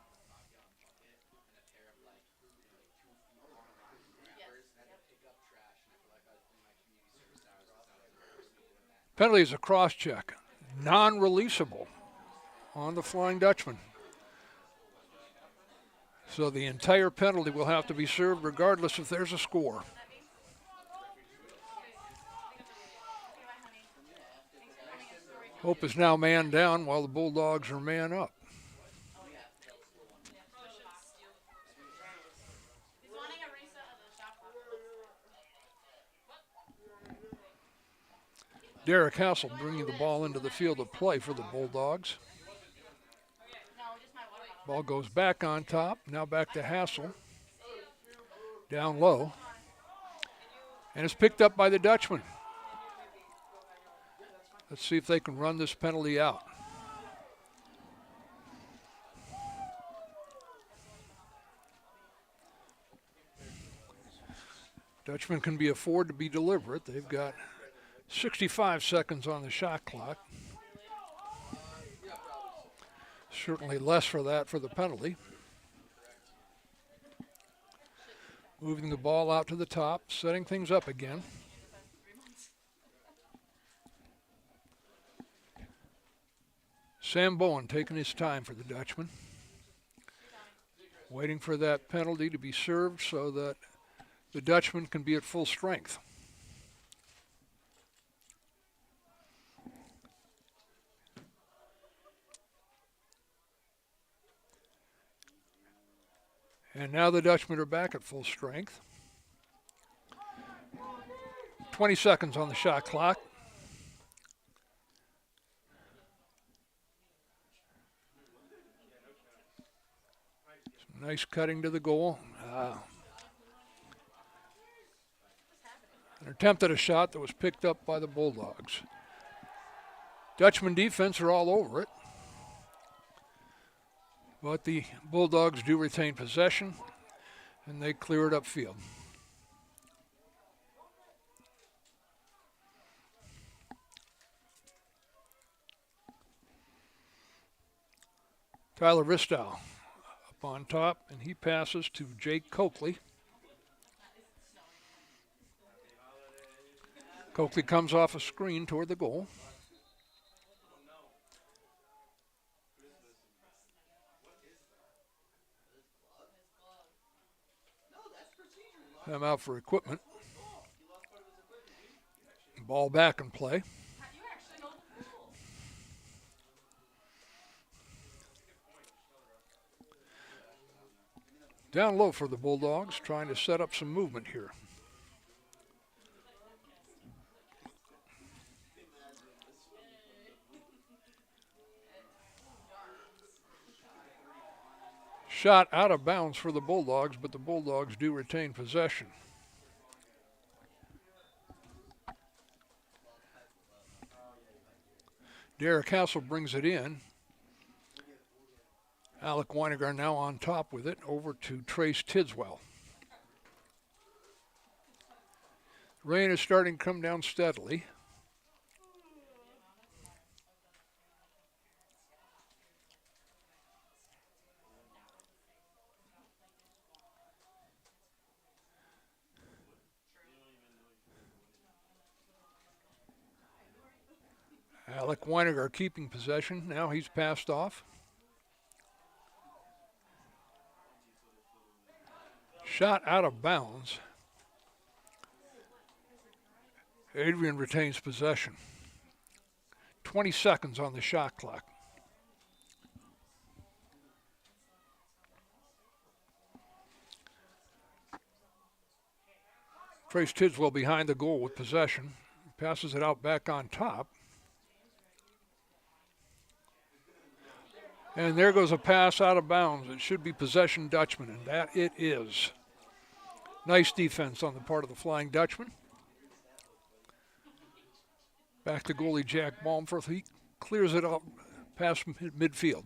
Penalty is a cross check, non-releasable on the Flying Dutchman. So the entire penalty will have to be served regardless if there's a score. Hope is now man down while the Bulldogs are man up. Derek Hassel bringing the ball into the field of play for the Bulldogs. Ball goes back on top, now back to Hassel. Down low. And it's picked up by the Dutchman. Let's see if they can run this penalty out. Dutchman can be afforded to be deliberate. They've got 65 seconds on the shot clock. Certainly less for that for the penalty. Moving the ball out to the top, setting things up again. Sam Bowen taking his time for the Dutchman. Waiting for that penalty to be served so that the Dutchman can be at full strength. And now the Dutchmen are back at full strength. 20 seconds on the shot clock. Some nice cutting to the goal. An attempt at a shot that was picked up by the Bulldogs. Dutchman defense are all over it. But the Bulldogs do retain possession, and they clear it upfield. Tyler Ristow up on top, and he passes to Jake Coakley. Coakley comes off a screen toward the goal. I'm out for equipment. Ball back in play. Down low for the Bulldogs, trying to set up some movement here. Shot out of bounds for the Bulldogs, but the Bulldogs do retain possession. Derek Hassel brings it in. Alec Weinegar now on top with it, over to Trace Tidswell. Rain is starting to come down steadily. Alec Weinegar keeping possession. Now he's passed off. Shot out of bounds. Adrian retains possession. 20 seconds on the shot clock. Trace Tidswell behind the goal with possession. Passes it out back on top. And there goes a pass out of bounds. It should be possession Dutchman, and that it is. Nice defense on the part of the Flying Dutchman. Back to goalie Jack Balmforth. He clears it up past midfield.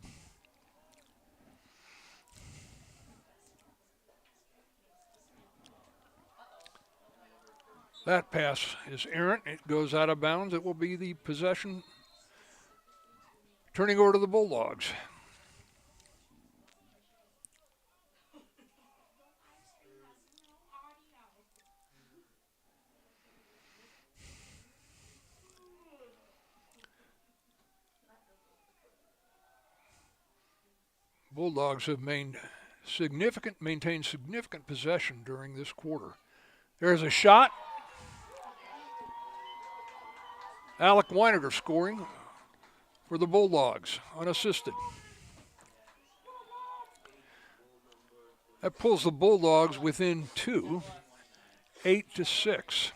That pass is errant. It goes out of bounds. It will be the possession turning over to the Bulldogs. Bulldogs have maintained significant possession during this quarter. There's a shot. Alec Weinegar scoring for the Bulldogs, unassisted. That pulls the Bulldogs within 2, 8-6.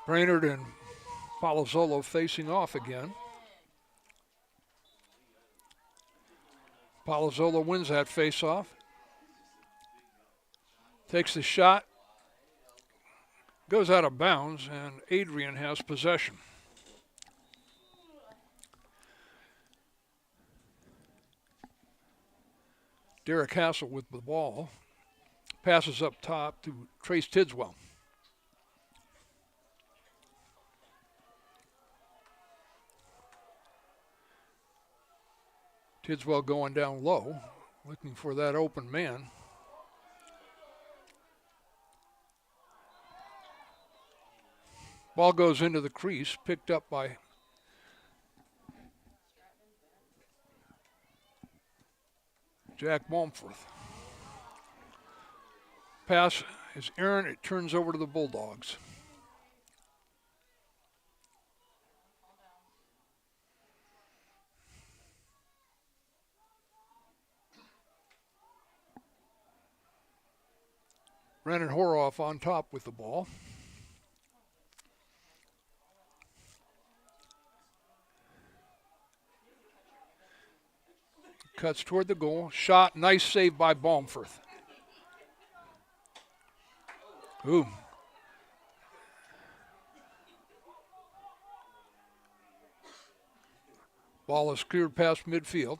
Brainerd and Palazzolo facing off again. Palazzolo wins that face-off. Takes the shot. Goes out of bounds, and Adrian has possession. Derek Hassel with the ball. Passes up top to Trace Tidswell. Tidswell going down low, looking for that open man. Ball goes into the crease, picked up by Jack Balmforth. Pass is errant. It turns over to the Bulldogs. Brennan Horoff on top with the ball. Cuts toward the goal. Shot, nice save by Balmforth. Ooh. Ball is cleared past midfield.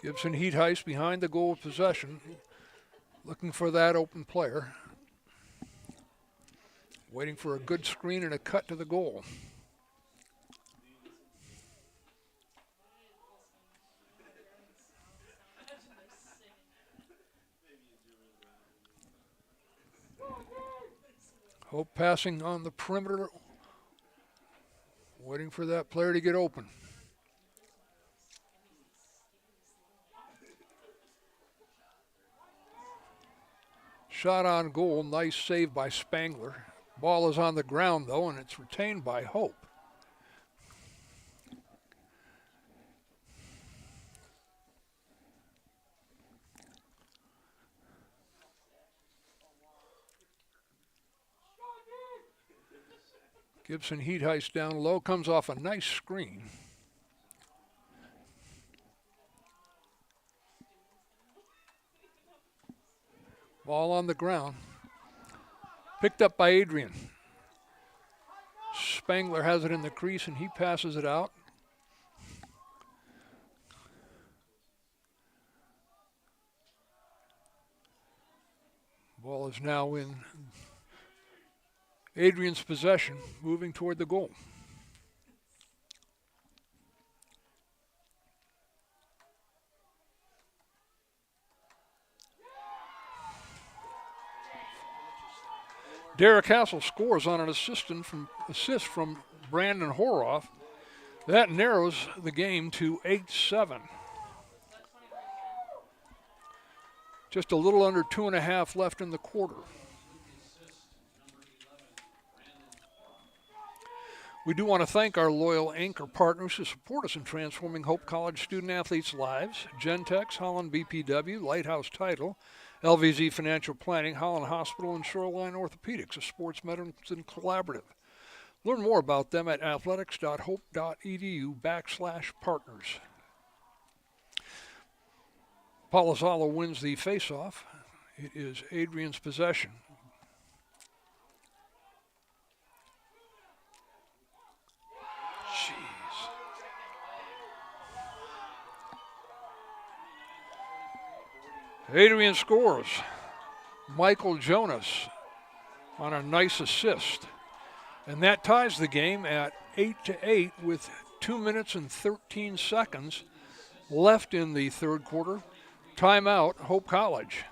Gibson heat heist behind the goal of possession, looking for that open player. Waiting for a good screen and a cut to the goal. Hope passing on the perimeter, waiting for that player to get open. Shot on goal, nice save by Spangler. Ball is on the ground though, and it's retained by Hope. Gibson heat heist down low, comes off a nice screen. Ball on the ground. Picked up by Adrian. Spangler has it in the crease and he passes it out. Ball is now in Adrian's possession, moving toward the goal. Derek Hassel scores on an assist from Brandon Horoff. That narrows the game to 8-7. Just a little under 2.5 left in the quarter. We do want to thank our loyal anchor partners who support us in transforming Hope College student athletes' lives: Gentex, Holland BPW, Lighthouse Title, LVZ Financial Planning, Holland Hospital, and Shoreline Orthopedics, a sports medicine collaborative. Learn more about them at athletics.hope.edu/partners. Palazzolo wins the faceoff. It is Adrian's possession. Adrian scores. Michael Jonas on a nice assist. And that ties the game at 8-8 with 2 minutes and 13 seconds left in the third quarter. Timeout, Hope College.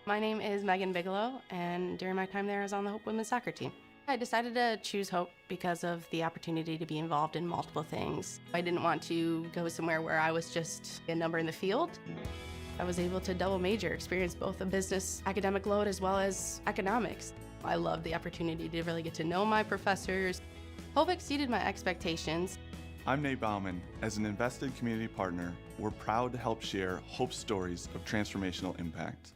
My name is Megan Bigelow, and during my time there, I was on the Hope women's soccer team. I decided to choose Hope because of the opportunity to be involved in multiple things. I didn't want to go somewhere where I was just a number in the field. I was able to double major, experience both a business academic load as well as economics. I loved the opportunity to really get to know my professors. Hope exceeded my expectations. I'm Nate Bauman. As an invested community partner, we're proud to help share Hope's stories of transformational impact.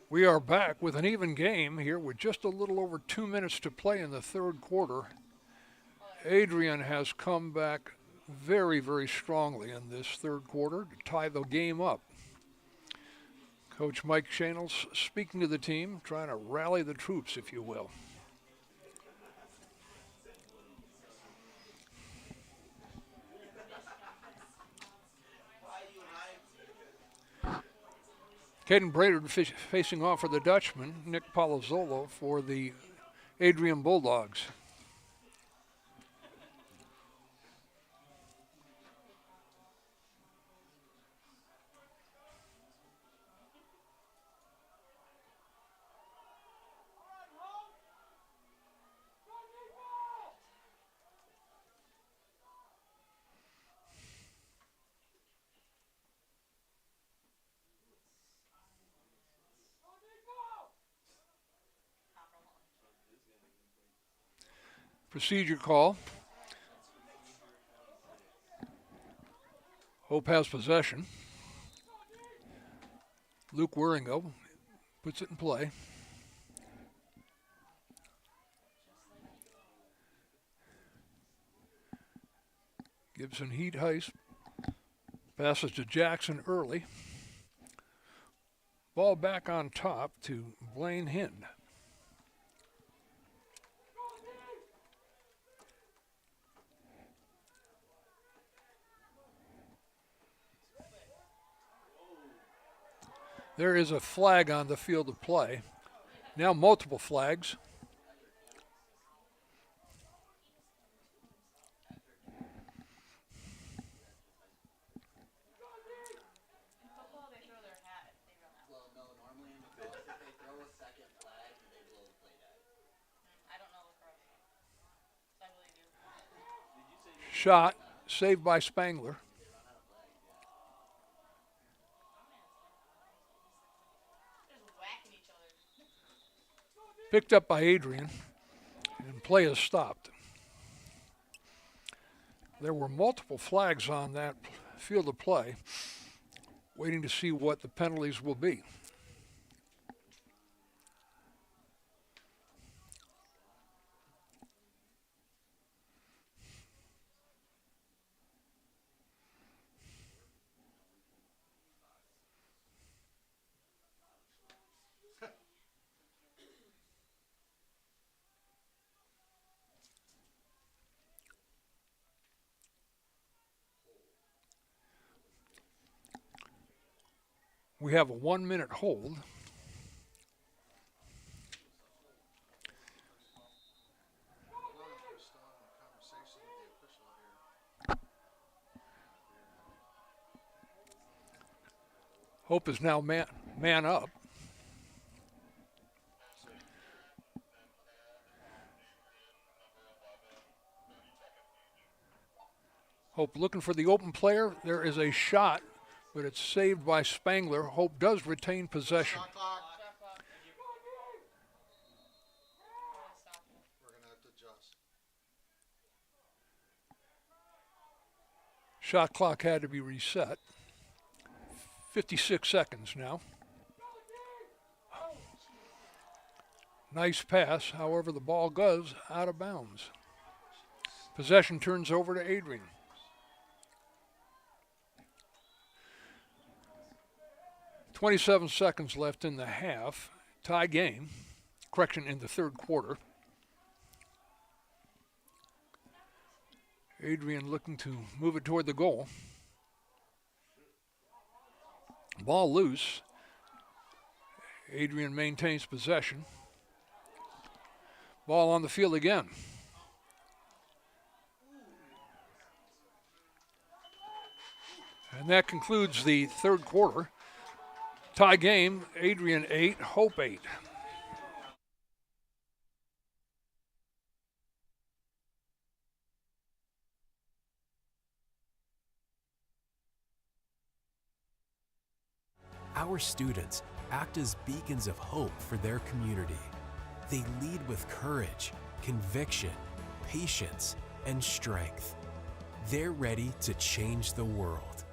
We are back with an even game here with just a little over 2 minutes to play in the third quarter. Adrian has come back very, very strongly in this third quarter to tie the game up. Coach Mike Shanels speaking to the team, trying to rally the troops, if you will. Caden Braiderd facing off for the Dutchman, Nick Palazzolo for the Adrian Bulldogs. Procedure call. Hope has possession. Luke Waringo puts it in play. Gibson heat heist. Passes to Jackson early. Ball back on top to Blaine Hind. There is a flag on the field of play. Now multiple flags. Shot, saved by Spangler. Picked up by Adrian, and play is stopped. There were multiple flags on that field of play, waiting to see what the penalties will be. We have a 1-minute hold. Hope is now man up. Hope looking for the open player. There is a shot, but it's saved by Spangler. Hope does retain possession. Shot clock had to be reset. 56 seconds now. Nice pass, however, the ball goes out of bounds. Possession turns over to Adrian. .27 seconds left in the half. Tie game. Correction, in the third quarter. Adrian looking to move it toward the goal. Ball loose. Adrian maintains possession. Ball on the field again. And that concludes the third quarter. Tie game, Adrian 8, Hope 8. Our students act as beacons of hope for their community. They lead with courage, conviction, patience, and strength. They're ready to change the world.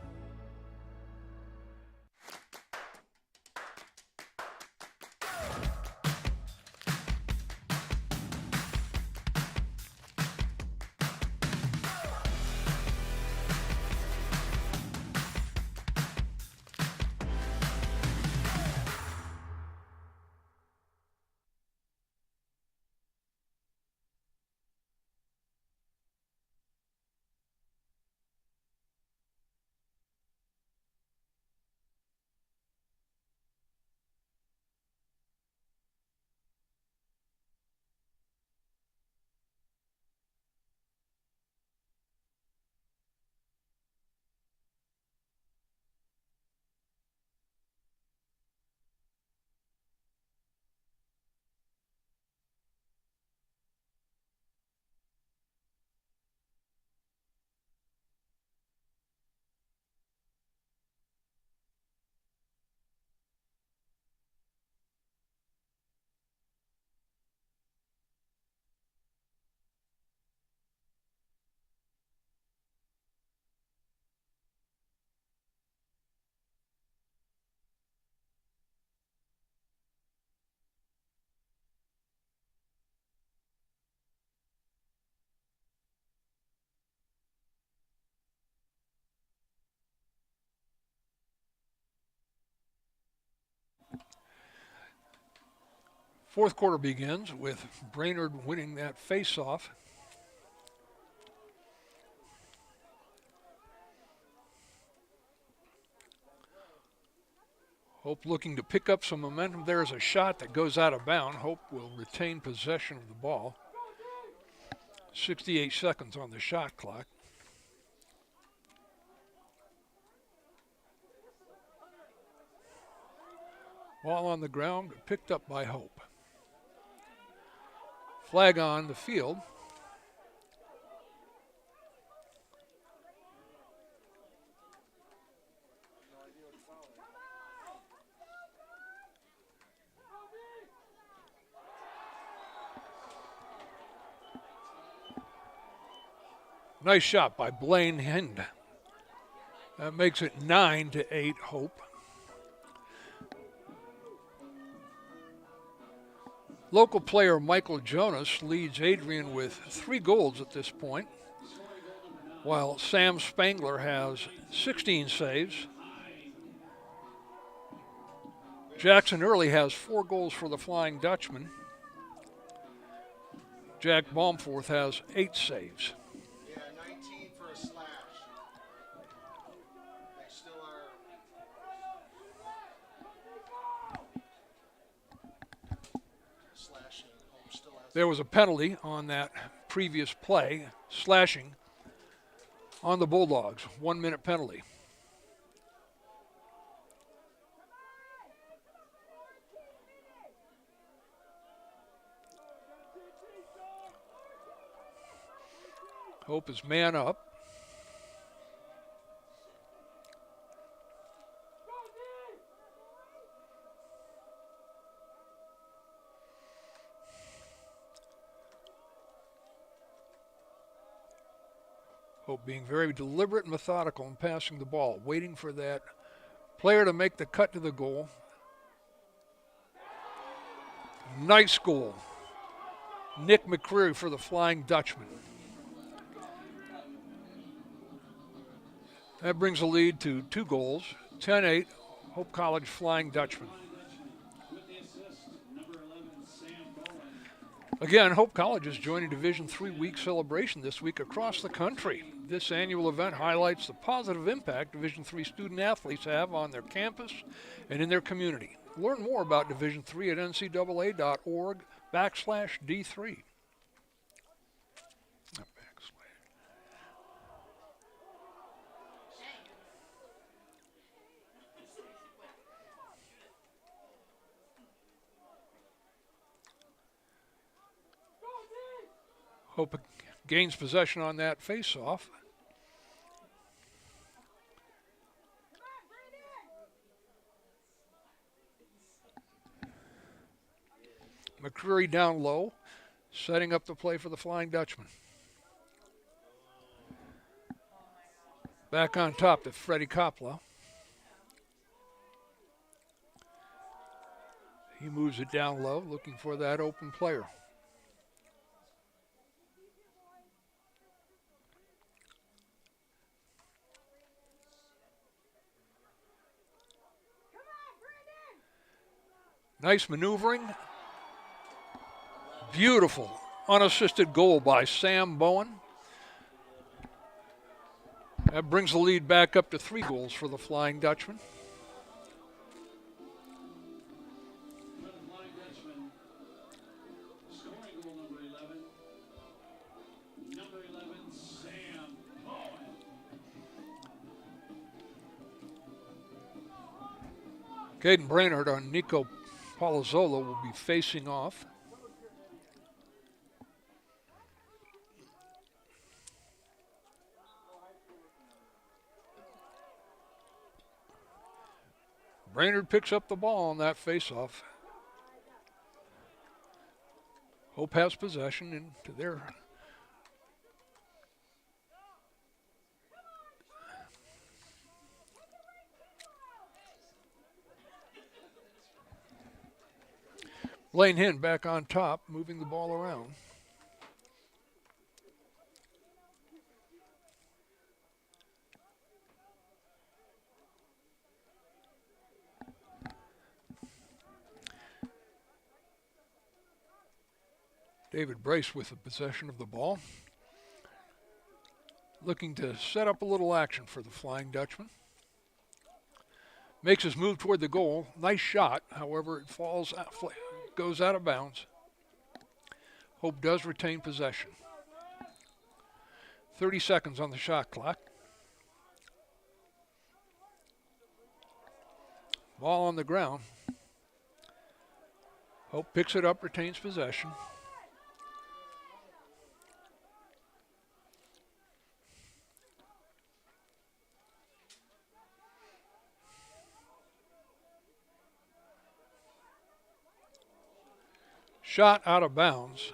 Fourth quarter begins with Brainerd winning that face-off. Hope looking to pick up some momentum. There's a shot that goes out of bounds. Hope will retain possession of the ball. 68 seconds on the shot clock. Ball on the ground, but picked up by Hope. Flag on the field. Nice shot by Blaine Hind. That makes it 9-8 Hope. Local player Michael Jonas leads Adrian with 3 goals at this point, while Sam Spangler has 16 saves. Jackson Early has 4 goals for the Flying Dutchman. Jack Baumforth has 8 saves. Yeah, 19 for a slash. They still are. Slashing. Hope still has. There was a penalty on that previous play, slashing on the Bulldogs, 1-minute penalty. Hope is man up. Hope being very deliberate and methodical in passing the ball, waiting for that player to make the cut to the goal. Nice goal. Nick McCreary for the Flying Dutchman. That brings the lead to 2 goals, 10-8, Hope College Flying Dutchman. Again, Hope College is joining Division III week celebration this week across the country. This annual event highlights the positive impact Division III student athletes have on their campus and in their community. Learn more about Division III at ncaa.org/D3. Hope gains possession on that face-off. McCreary down low, setting up the play for the Flying Dutchman. Back on top to Freddie Coppola. He moves it down low, looking for that open player. Nice maneuvering. Beautiful unassisted goal by Sam Bowen. That brings the lead back up to 3 goals for the Flying Dutchman. Caden Brainerd on Nico Palazzolo will be facing off. Brainerd picks up the ball on that face-off. Hope has possession into their Blaine Hind back on top, moving the ball around. David Brace with the possession of the ball. Looking to set up a little action for the Flying Dutchman. Makes his move toward the goal. Nice shot, however, it falls out, goes out of bounds. Hope does retain possession. 30 seconds on the shot clock. Ball on the ground. Hope picks it up, retains possession. Shot out of bounds.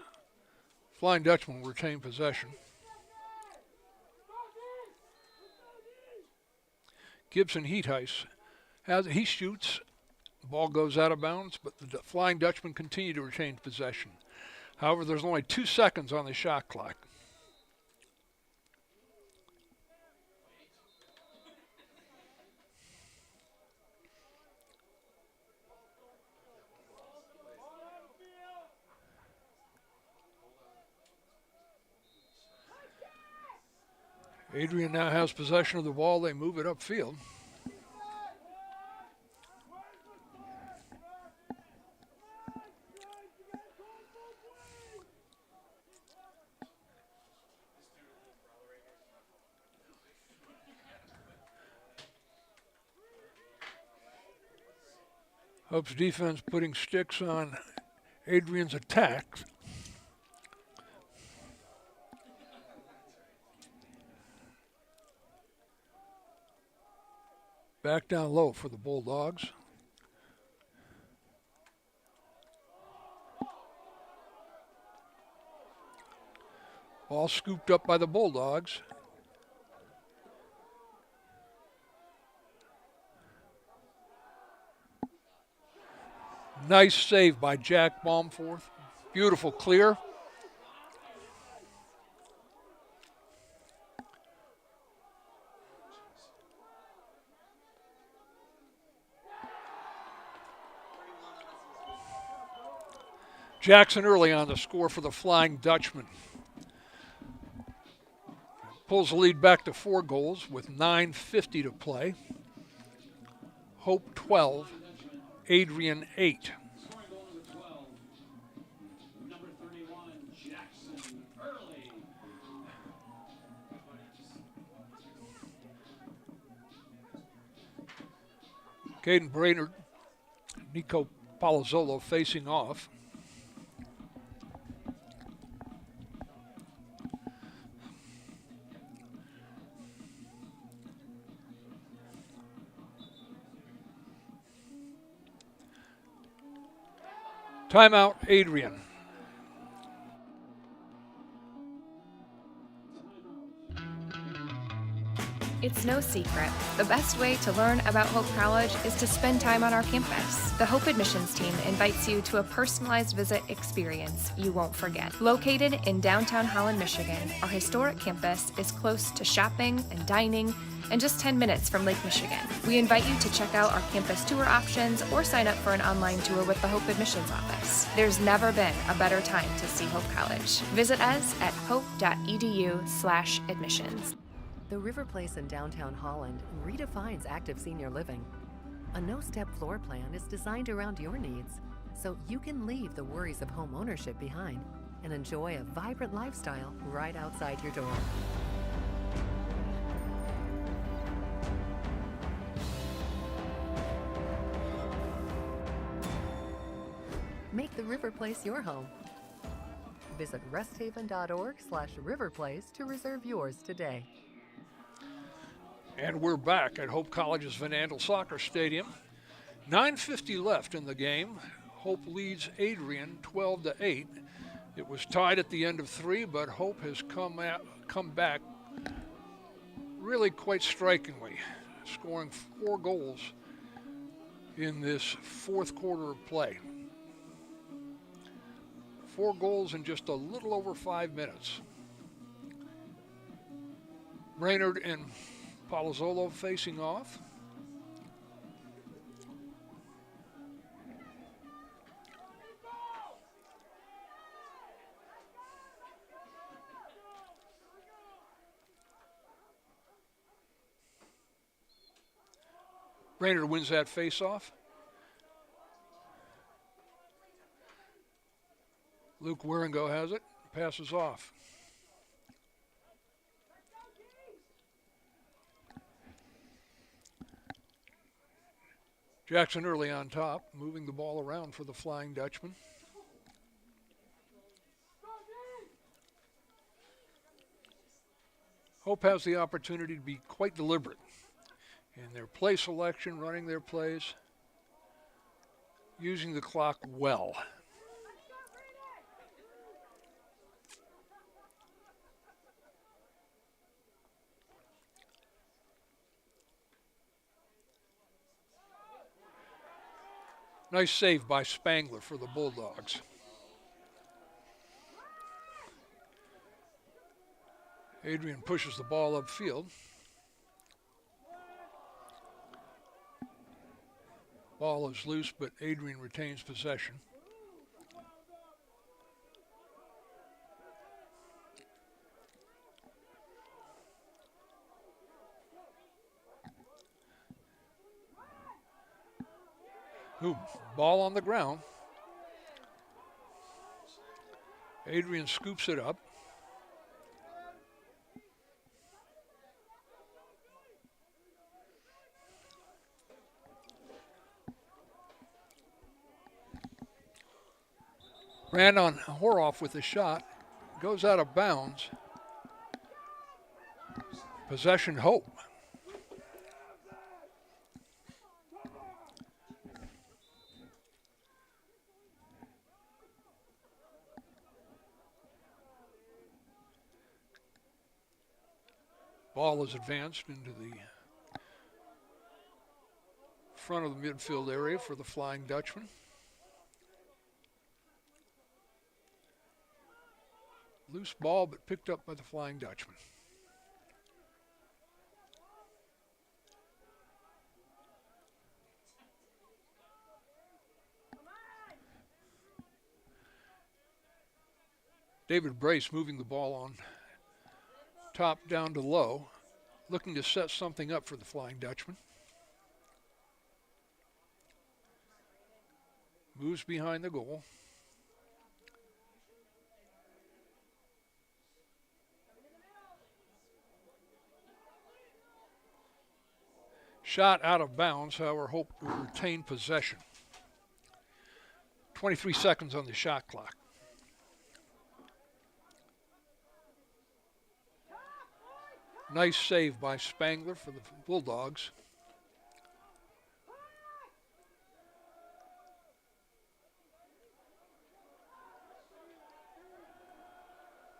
Flying Dutchman will retain possession. Gibson Heatheis. He shoots. The ball goes out of bounds, but the Flying Dutchman continue to retain possession. However, there's only 2 seconds on the shot clock. Adrian now has possession of the ball. They move it upfield. Hope's defense putting sticks on Adrian's attacks. Back down low for the Bulldogs. Ball scooped up by the Bulldogs. Nice save by Jack Baumforth. Beautiful clear. Jackson early on the score for the Flying Dutchman. Pulls the lead back to 4 goals with 9:50 to play. Hope 12, Adrian 8. Caden Brainerd, Nico Palazzolo facing off. Timeout, Adrian. It's no secret. The best way to learn about Hope College is to spend time on our campus. The Hope admissions team invites you to a personalized visit experience you won't forget. Located in downtown Holland, Michigan, our historic campus is close to shopping and dining and just 10 minutes from Lake Michigan. We invite you to check out our campus tour options or sign up for an online tour with the Hope admissions office. There's never been a better time to see Hope College. Visit us at hope.edu/admissions. The River Place in downtown Holland redefines active senior living. A no-step floor plan is designed around your needs, so you can leave the worries of home ownership behind and enjoy a vibrant lifestyle right outside your door. Make the River Place your home. Visit resthaven.org/riverplace to reserve yours today. And we're back at Hope College's Van Andel Soccer Stadium. 9:50 left in the game. Hope leads Adrian 12-8. It was tied at the end of 3, but Hope has come back really quite strikingly, scoring 4 goals in this 4th quarter of play. 4 goals in just a little over 5 minutes. Brainerd and Palazzolo facing off. Brainerd wins that face-off. Luke Wieringo has it, passes off. Jackson early on top, moving the ball around for the Flying Dutchman. Hope has the opportunity to be quite deliberate in their play selection, running their plays, using the clock well. Nice save by Spangler for the Bulldogs. Adrian pushes the ball upfield. Ball is loose, but Adrian retains possession. Ooh, ball on the ground. Adrian scoops it up. Ran on Horoff with a shot. Goes out of bounds. Possession Hope. Ball is advanced into the front of the midfield area for the Flying Dutchman. Loose ball, but picked up by the Flying Dutchman. David Brace moving the ball on top down to low, looking to set something up for the Flying Dutchman. Moves behind the goal. Shot out of bounds, however, Hope will retain possession. 23 seconds on the shot clock. Nice save by Spangler for the Bulldogs.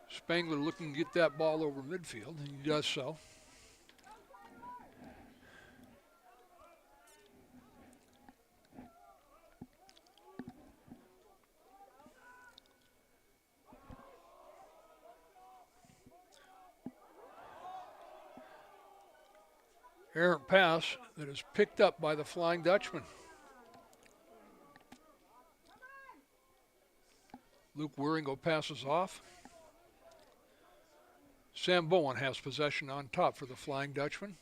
Spangler looking to get that ball over midfield, and he does so. Errant pass that is picked up by the Flying Dutchman. Luke Wieringo passes off. Sam Bowen has possession on top for the Flying Dutchman.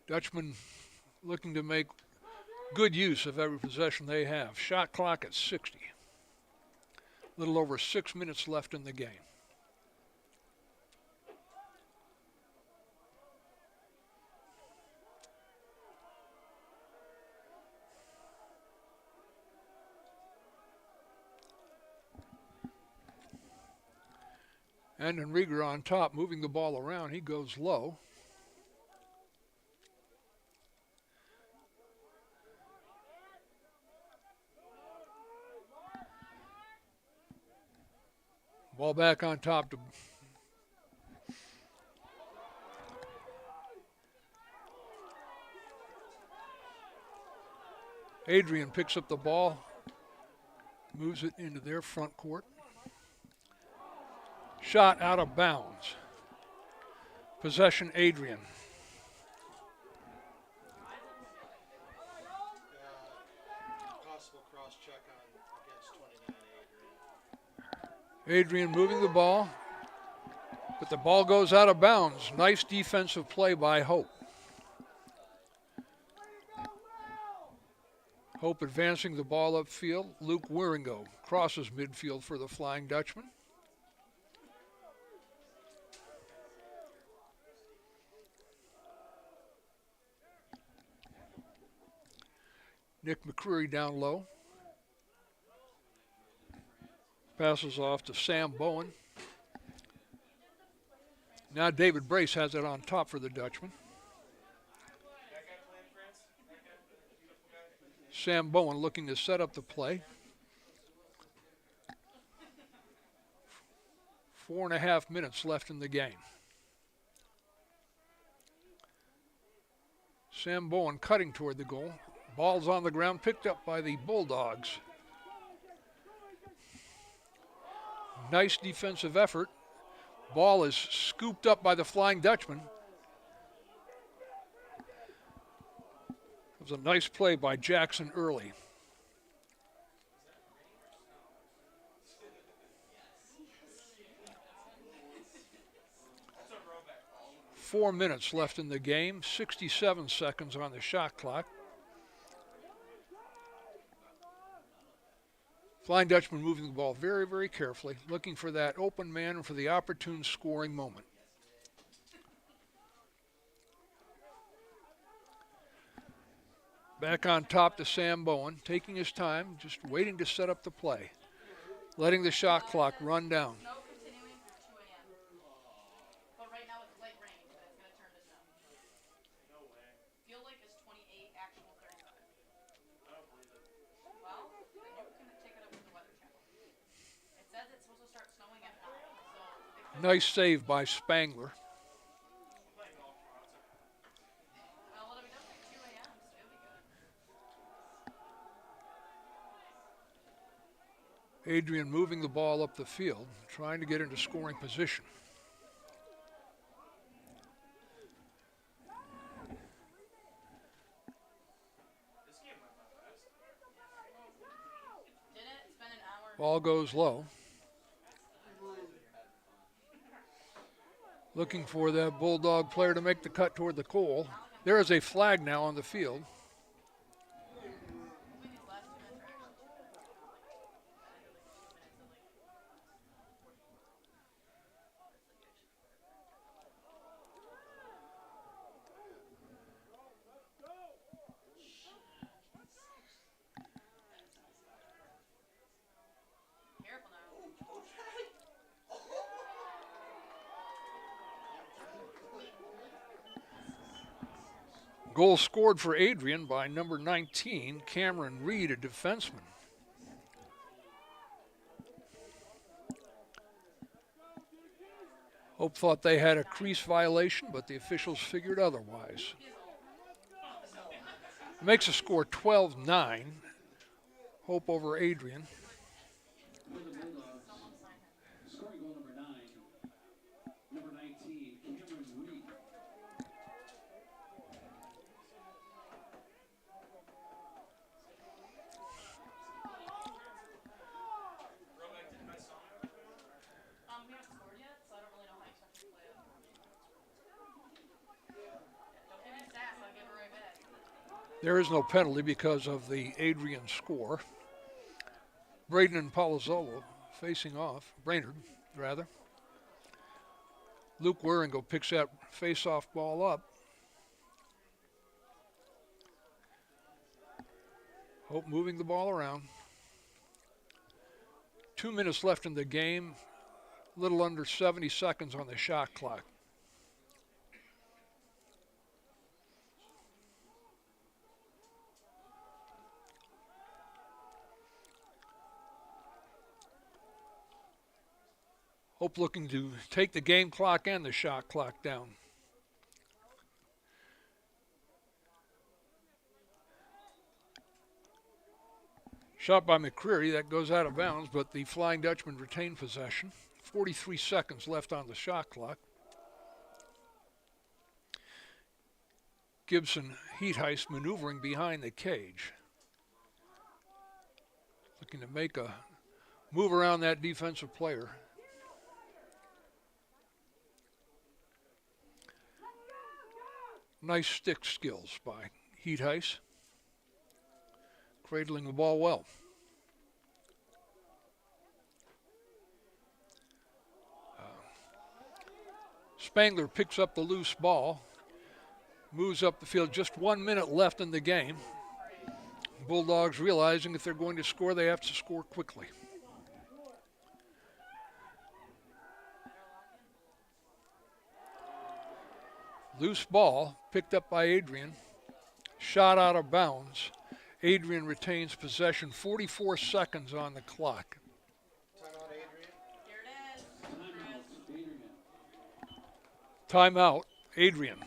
Dutchman looking to make good use of every possession they have. Shot clock at 60. A little over 6 minutes left in the game. And Enriger on top, moving the ball around. He goes low. Ball back on top to Adrian. Picks up the ball, moves it into their front court. Shot out of bounds. Possession Adrian. Possible cross check on against 29 Adrian moving the ball, but the ball goes out of bounds. Nice defensive play by Hope. Hope advancing the ball upfield. Luke Wieringo crosses midfield for the Flying Dutchman. Nick McCreary down low. Passes off to Sam Bowen. Now David Brace has it on top for the Dutchman. Sam Bowen looking to set up the play. 4.5 minutes left in the game. Sam Bowen cutting toward the goal. Ball's on the ground, picked up by the Bulldogs. Nice defensive effort. Ball is scooped up by the Flying Dutchman. It was a nice play by Jackson early. Four minutes left in the game, 67 seconds on the shot clock. Flying Dutchman moving the ball very, very carefully, looking for that open man and for the opportune scoring moment. Back on top to Sam Bowen, taking his time, just waiting to set up the play. Letting the shot clock run down. Nice save by Spangler. Adrian moving the ball up the field, trying to get into scoring position. Ball goes low. Looking for that Bulldog player to make the cut toward the goal. There is a flag now on the field. Goal scored for Adrian by number 19, Cameron Reed, a defenseman. Hope thought they had a crease violation, but the officials figured otherwise. It makes the score 12-9. Hope over Adrian. There is no penalty because of the Adrian score. Braden and Palazzolo facing off. Brainerd, rather. Luke Waringo picks that face-off ball up. Hope moving the ball around. 2 minutes left in the game. A little under 70 seconds on the shot clock. Hope looking to take the game clock and the shot clock down. Shot by McCreary, that goes out of bounds, but the Flying Dutchman retained possession. 43 seconds left on the shot clock. Gibson heat heist maneuvering behind the cage. Looking to make a move around that defensive player. Nice stick skills by Heat Heist. Cradling the ball well. Spangler picks up the loose ball. Moves up the field. Just 1 minute left in the game. Bulldogs realizing if they're going to score, they have to score quickly. Loose ball picked up by Adrian. Shot out of bounds. Adrian retains possession. 44 seconds on the clock. Timeout, Adrian.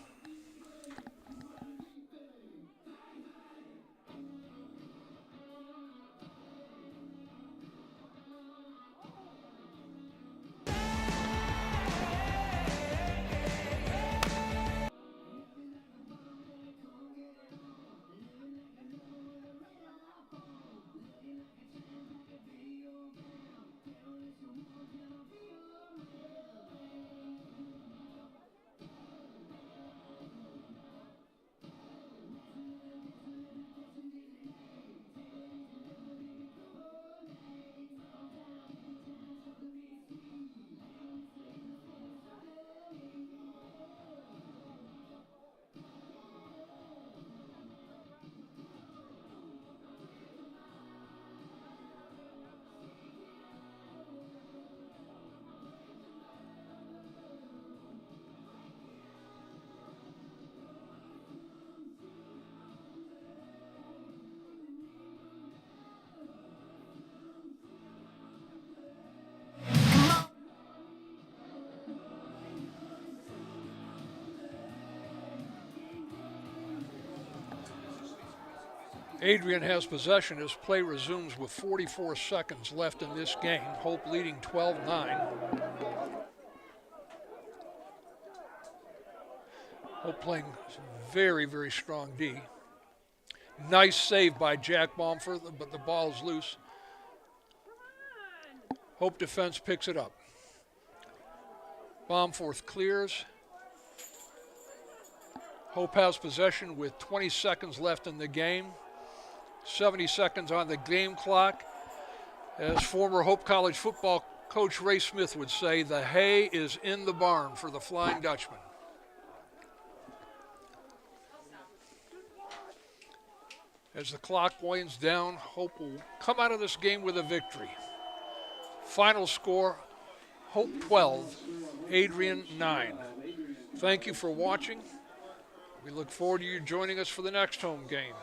Adrian has possession as play resumes with 44 seconds left in this game. Hope leading 12-9. Hope playing very, very strong D. Nice save by Jack Baumforth, but the ball is loose. Hope defense picks it up. Baumforth clears. Hope has possession with 20 seconds left in the game. 70 seconds on the game clock. As former Hope College football coach Ray Smith would say, the hay is in the barn for the Flying Dutchman. As the clock winds down, Hope will come out of this game with a victory. Final score, Hope 12, Adrian 9. Thank you for watching. We look forward to you joining us for the next home game.